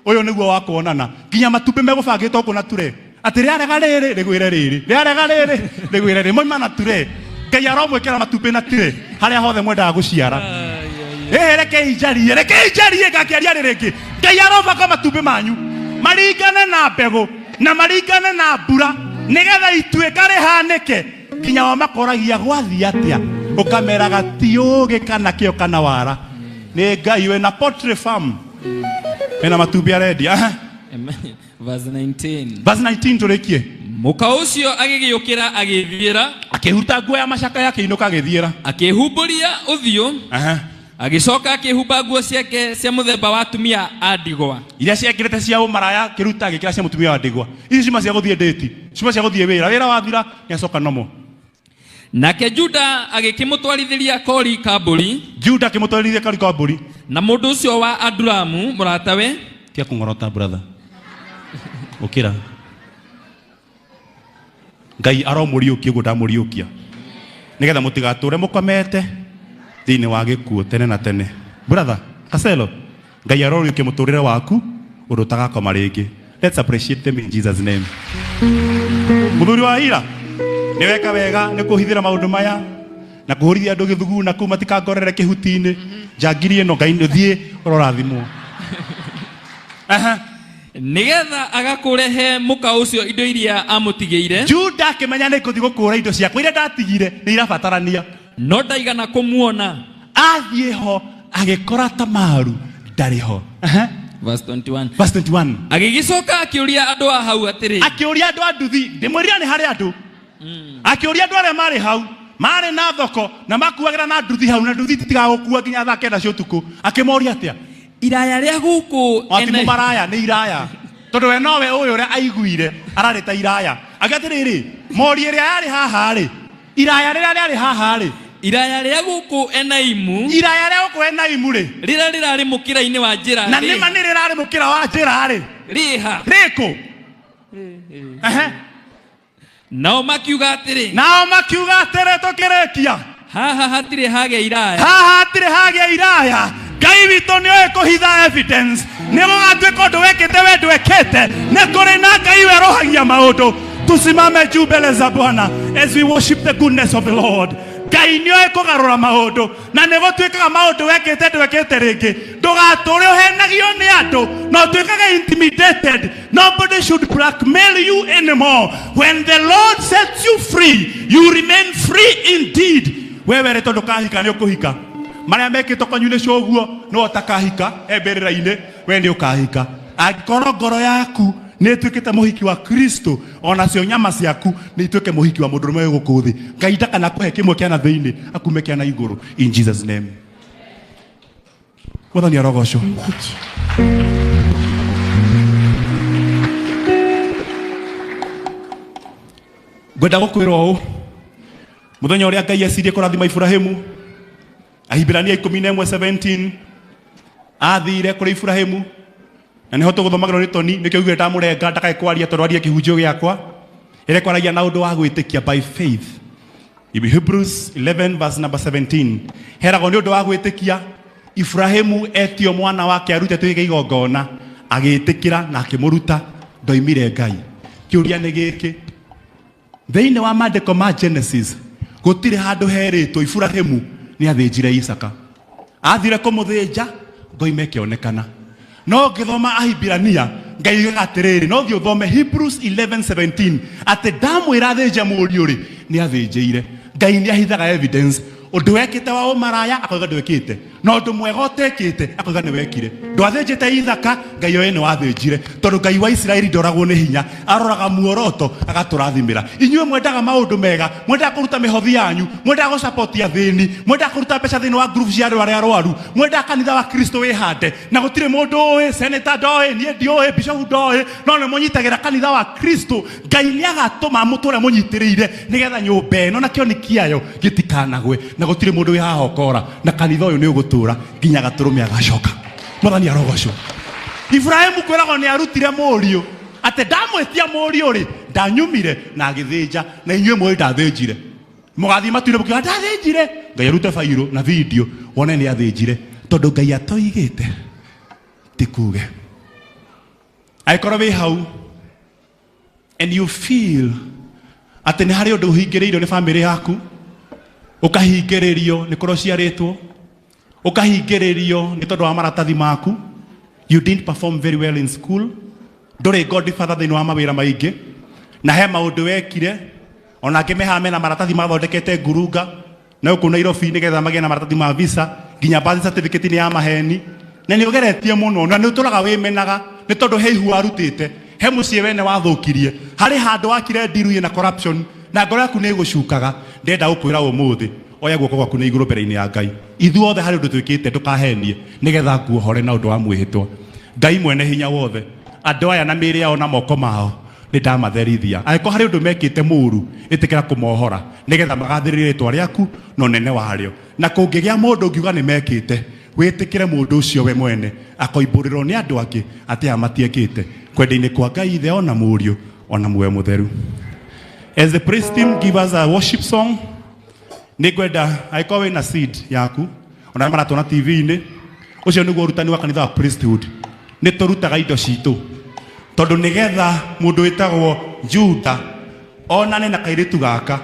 ũyũ nĩguo wa kuonana. Nginya matumbĩ megũbangĩtwo kũ na ture atĩ rĩarega rĩrĩ rĩgwĩre rĩrĩ, rĩarega rĩrĩ rĩgwĩre rĩrĩ. Moima na ture Ngai aromwĩkĩra matumbĩ na ture harĩa hothe mwendaga gũciara. Rekei njarie ngakĩaria rĩngĩ. Ngai arobaka matumbĩ manyu maringane na mbegũ na maringane na mbura nĩgetha ituĩka rĩhanĩke. Nginya wamakoragia gwathiĩ atĩa ũkameraga ti ũgĩ kana kĩo kana wara. Nĩ Ngai wĩna poultry farm ena matumbĩ arendia. Verse 19. Verse 19 tũrĩkie. Mũka ũcio agĩgĩũkĩra agĩthiĩra, akĩhuta nguo ya macaka yake inũka agĩthiĩra, akĩhumbũria ũthiũ, agĩcoka akĩhumba nguo ciake cia mũthemba wa atumia a ndigwa iria ciekĩrĩte cia ũmaraya, kĩruta agĩkĩra cia mũtumia wa ndigwa. Ici cuma cia gũthiĩ date, cuma cia gũthiĩ wĩra wathira nĩacoka nomo. Nake Juda agĩkĩmũtwarithĩria kori kambũri, Juda akĩmũtwarithĩria kori kambũri, na mũndũ ũcio wa Adulamu mũratawe tia kũng'orota brother ũkĩra Ngai aromũriũkia ũguo ndamũriũkia nĩgetha mũtigatũre mũkomete thĩinĩ wa gĩkuũ tene na tene. Brother Kaselo, Ngai aroriukie muturire waku undu utagakoma ringi. Let's appreciate them in Jesus name. Muthuri wa ira ni weka wega ni kuhithira maundu maya na kuhurithia andu githugu na kuma tikangorere kihutini njangiri ino Ngai thie urorathimwo. Nigetha agakurehe muka ucio indo iria amutigeire. Juda akimenya ni kuthi gukura indo ciakwa iria ndatigire ni irabatarania, no ndaigana kumuona. Athie ho agikora Tamaru ndari ho. Verse 21. Verse 21. Agigicoka akiuria andu a hau atiri. Akiuria andu a nduthi, ndimwiria ni hari andu. Akiuria andu aria mari hau, mari na thoko na makuagira na nduthi hau, na nduthi titigagukua nginya thaa 9 cia utuku. Akimoria atia? Iraya ria guku ene maraya ni iraya. Tondu we nowe uyu ria aiguire ararita iraya. Agatiriri, mori ria yari haha ri. Iraya ria yari haha ri. Iraya ria guku Enaimu. Iraya ria guku Enaimu ri. Rira rirari mukira-ini wa njira. Na nima ni rirari mukira wa njira ri. Riha. Riku. Nao makiuga atiri. Tukirekia. Haha hatire hage iraya. Haha hatire hage iraya. Ngai witũ nĩ oĩ kũhitha evidence. Nĩ gũgatuĩka ũndũ wekĩte we ndwĩkĩte. Nĩ kũrĩ na Ngai werohagia maũndũ. Tusimame juu mbele za Bwana as we worship the goodness of the Lord. Ngai nĩ oĩ kũgarũra maũndũ na nĩ gũtuĩkaga maũndũ wekĩte ndwĩkĩte rĩngĩ. Ndũgatũre ũhenagio nĩ andũ na ũtuĩkage intimidated. Nobody should blackmail you anymore. When the Lord sets you free, you remain free indeed. Wewe rĩtũ ndũkahika nĩ ũkũhika. Maria mekĩtwo kanyuinĩ coguo no takahika emberera-inĩ we nĩ ũkahika. Angĩkorwo ngoro yaku nĩ ĩtuĩkĩte mũhiki wa Kristo, onacio nyama ciaku nĩ ituĩke mũhiki wa mũndũ ũrũme gũkũ thĩ. Ngai ndakana kũhe kĩmwe kĩa na thĩinĩ akume kĩa na igũrũ. In Jesus name. Mwathani arogocwo. Ngwenda gũkwĩra ũũ, mũthenya ũrĩa Ngai ecirie kũrathima Ibrahimu, Ahibirania 11:17 athire kuri Ibrahimu na niho tuguthomagira ni Toni nikio ugire ndamurenga ndakae kwaria tondu arie kihunjio giakwa ire kwaragia na undu wa gwitikia by faith. Hebrews 11:17 herago ni undu wa gwitikia Ibrahimu etio mwana wake arute tuige igongona agitikira na akimuruta ndoimire Ngai. Kiuria ni giki thiini wa maandiko ma Genesis gutire handu heritwo Ibrahimu ni athĩnjire Isaka. Athire kũmũthĩnja ngoime kĩonekana. No ngĩthoma Ahibirania Ngai atirĩrĩ no thiĩ ũthome Hebrews 11:17 atĩ ndamwĩra athĩnje mũriũ rĩ nĩ athĩnjĩire. Ngai nĩ ahithaga evidence. Ũndũ wekĩte wa ũmaraya akoiga ndwĩkĩte, no ũndũ mwega ũtekĩte akoiga nĩ wekire. Ndwathĩnjĩte Ithaka, Ngai oĩ nĩ wathĩnjire tondũ Ngai wa Isiraeli ndoragwo nĩ hinya, aroraga muoroto agatũrathimĩra. Inyuĩ mwendaga maũndũ mega, mwendaga kũruta mĩhothi yanyu, mwendaga gũcapotia thĩni, mwendaga kũruta mbeca thĩinĩ wa group cia andũ arĩa arwaru, mwendaga kanitha wa Kristo wĩhande na gũtirĩ mũndũ ũĩ, senator ndoĩ, niĩ ndiũĩ, bishop ndoĩ, no nĩ mũnyitagĩra kanitha wa Kristo. Ngai nĩ agatũma mũtũre mũnyitĩrĩire nĩgetha nyũmba ĩno na kĩoni kĩayo gĩtikanagwe na gũtirĩ mũndũ wĩ haha okora na kanitha ũyũ nĩ ũgũtũra nginya gatũrũme agacoka. Mwathani arogocwo. Ibrahimu kwĩragwo nĩ arutire mũriũ atĩ ndamwĩtia mũriũ rĩ ndanyumire na agĩthĩnja na inyuĩ mũĩ ndathĩnjire. Mũgathiĩ matu-inĩ mũkiuga ndathĩnjire, Ngai arute bairũ na video wone nĩ athĩnjire tondũ Ngai atoigĩte ti kuge. Angĩkorwo wĩ hau and you feel atĩ nĩ harĩ ũndũ ũhingĩrĩirio nĩ famĩlĩ yaku, ukahingĩrĩrio nĩ kũrĩa ũciarĩtwo, ukahingĩrĩrio nĩ tondũ wa maratathi maku, you didn't perform very well in school, ndũrĩ godfather thĩinĩ wa mawĩra maingĩ, na he maũndũ wekire ona angĩ mehame na maratathi mathondekete ngurunga na gũkũ Nairobi nĩgetha magĩe na maratathi ma visa nginya birth certificate nĩ ya maheni, na nĩ ũgeretie mũno na nĩ ũtũraga wĩmenaga nĩ tondũ he ihu warutĩte, he mũciĩ wene wathũkirie, harĩ handũ wakire ndiru na corruption na ngoro yaku nĩ ĩgũcukaga. Ndenda gũkwĩra ũmũthĩ oya guoko gwaku nĩ igũrũ mbere-inĩ ya Ngai. Ithuothe harĩ ũndũ twĩkĩte ndũkahenie nĩgetha nguohore na ũndũ wa mwĩhĩtwa. Ngai mwene hinya wothe andũ aya na mĩĩrĩ yao na moko mao nĩ ndamatherithia. Angĩkorwo harĩ ũndũ mekĩte mũũru ĩtĩkĩra kũmohora nĩgetha magathĩrĩrie rĩĩtwa rĩaku na ũnene warĩo. Na kũngĩgĩa mũndũ ũngiuga nĩ mekĩte, wĩtĩkĩre mũndũ ũcio we mwene akoimbũrĩrwo nĩ andũ angĩ atĩ aya matiekĩte kwenda-inĩ kwa Ngai Ithe ona Mũriũ ona Muoyo Mũtheru. As the praise team give us a worship song, nĩngwenda angĩkorwo wĩna seed yaku ona maratũona TV-inĩ Ucio niguo urutani wa kanitha wa priesthood. Nĩ tũrutaga indo citũ tondũ nĩgetha mũndũ wĩtagwo Juda onane na kairĩtu gaka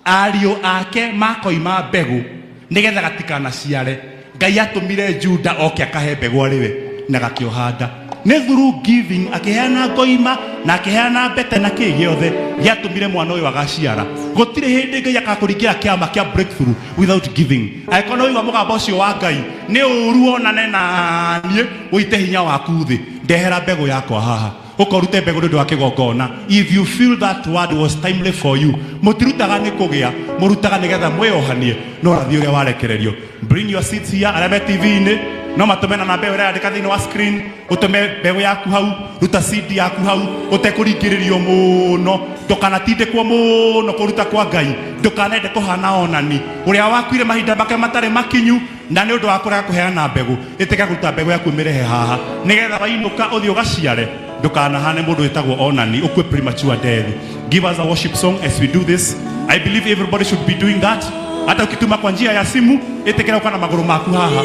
ariũ ake makoima mbegũ nĩgetha gatikanaciare. Ngai atũmire Juda oke akahe mbegũ arĩwe na gakĩohanda. Nĩ through giving akĩheana ngoima na akĩheana mbete na kĩĩ gĩothe gĩatũmire mwana ũyũ agaciara. Gũtirĩ hĩndĩ Ngai akakũringĩra kĩama kĩa breakthrough without giving. Angĩkorwo nĩ ũigua mũgambo ũcio wa Ngai nĩ ũru onane na niĩ ũite hinya waku thĩ, ndehera mbegũ yakwa haha ũkorute mbegũ nĩ ũndũ wa kĩgongona. If you feel that word was timely for you, mũtirutaga nĩ kũgĩa, mũrutaga nĩgetha mwĩohanie no rathiĩ ũrĩa warekererio. Bring your seats here. Arĩa me TV-inĩ no matũme na namba ĩyo ĩrandĩka thĩinĩ wa screen, ũtũme mbegũ yaku hau, ruta seed yaku hau ũtekũringĩrĩrio mũno, ndũkanatindĩkwo mũno kũruta kwa Ngai, ndũkanende kũhana onani ũrĩa wakuire mahinda make matarĩ makinyu na nĩ ũndũ wa kũrega kũheana mbegũ. Ĩtĩka kũruta mbegũ yaku mĩrehe haha nĩgetha wainũka ũthiĩ ũgaciare, ndũkanahane mũndũ wĩtagwo onani ũkue premature death. Give us a worship song as we do this. I believe everybody should be doing that. Hata ukituma kwa njia ya simu ĩtĩkĩra ũka na magũrũ maku haha.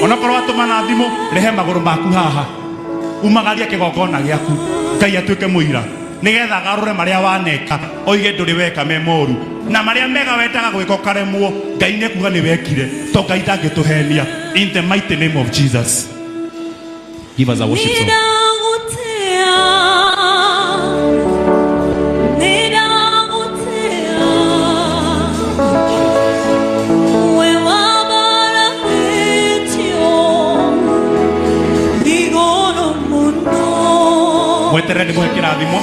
Onakorwo watũma na thimũ rehe magũrũ maku haha, umagaria kĩgongona gĩaku, Ngai atuĩke mũira nĩgetha agarũre marĩa waneka, oige ndũrĩ weka me moru, na marĩa mega wendaga gwĩka ũkaremwo, Ngai nĩekuga nĩ wekire to Ngai ndangĩtũhenia. In the mighty name of Jesus. Give us a worship song. Mweterere nĩ mũhe kĩrathimo.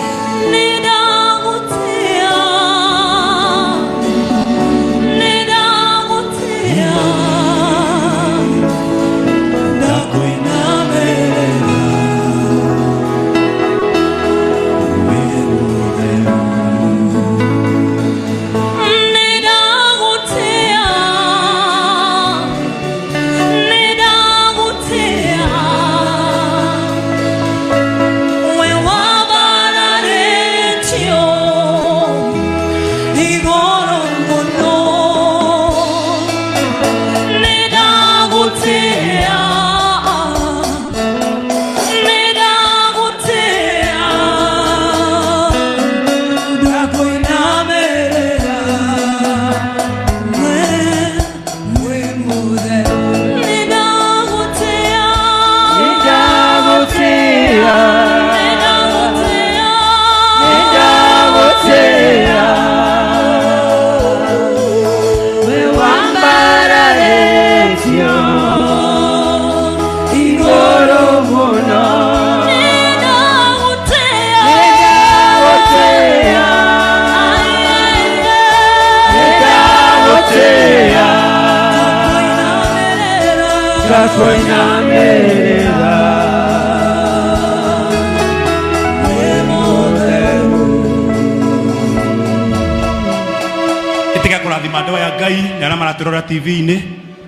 Ĩtĩka kũrathima andũ aya Ngai na arĩa maratũrora TV-inĩ,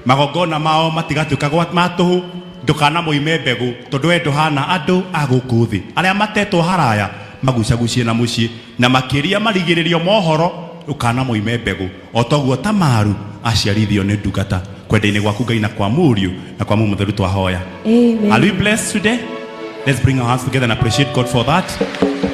magongona mao matigatuĩka gwa matũhũ, ndũkana mũime mbegũ tondũ we ndũhana andũ a gũkũ thĩ arĩa matetwo haraya magucagucie na mũciĩ, na makĩria marigĩrĩrio mohoro, ndũkana mũime mbegũ o toguo Tamaru aciarithio nĩ ndungata. Kwenda-inĩ gwaku Ngai na kwa Mũriũ na kwa Mũmũ Mũtheru twahoya. Amen. Are we blessed today? Let's bring our hands together and appreciate God for that.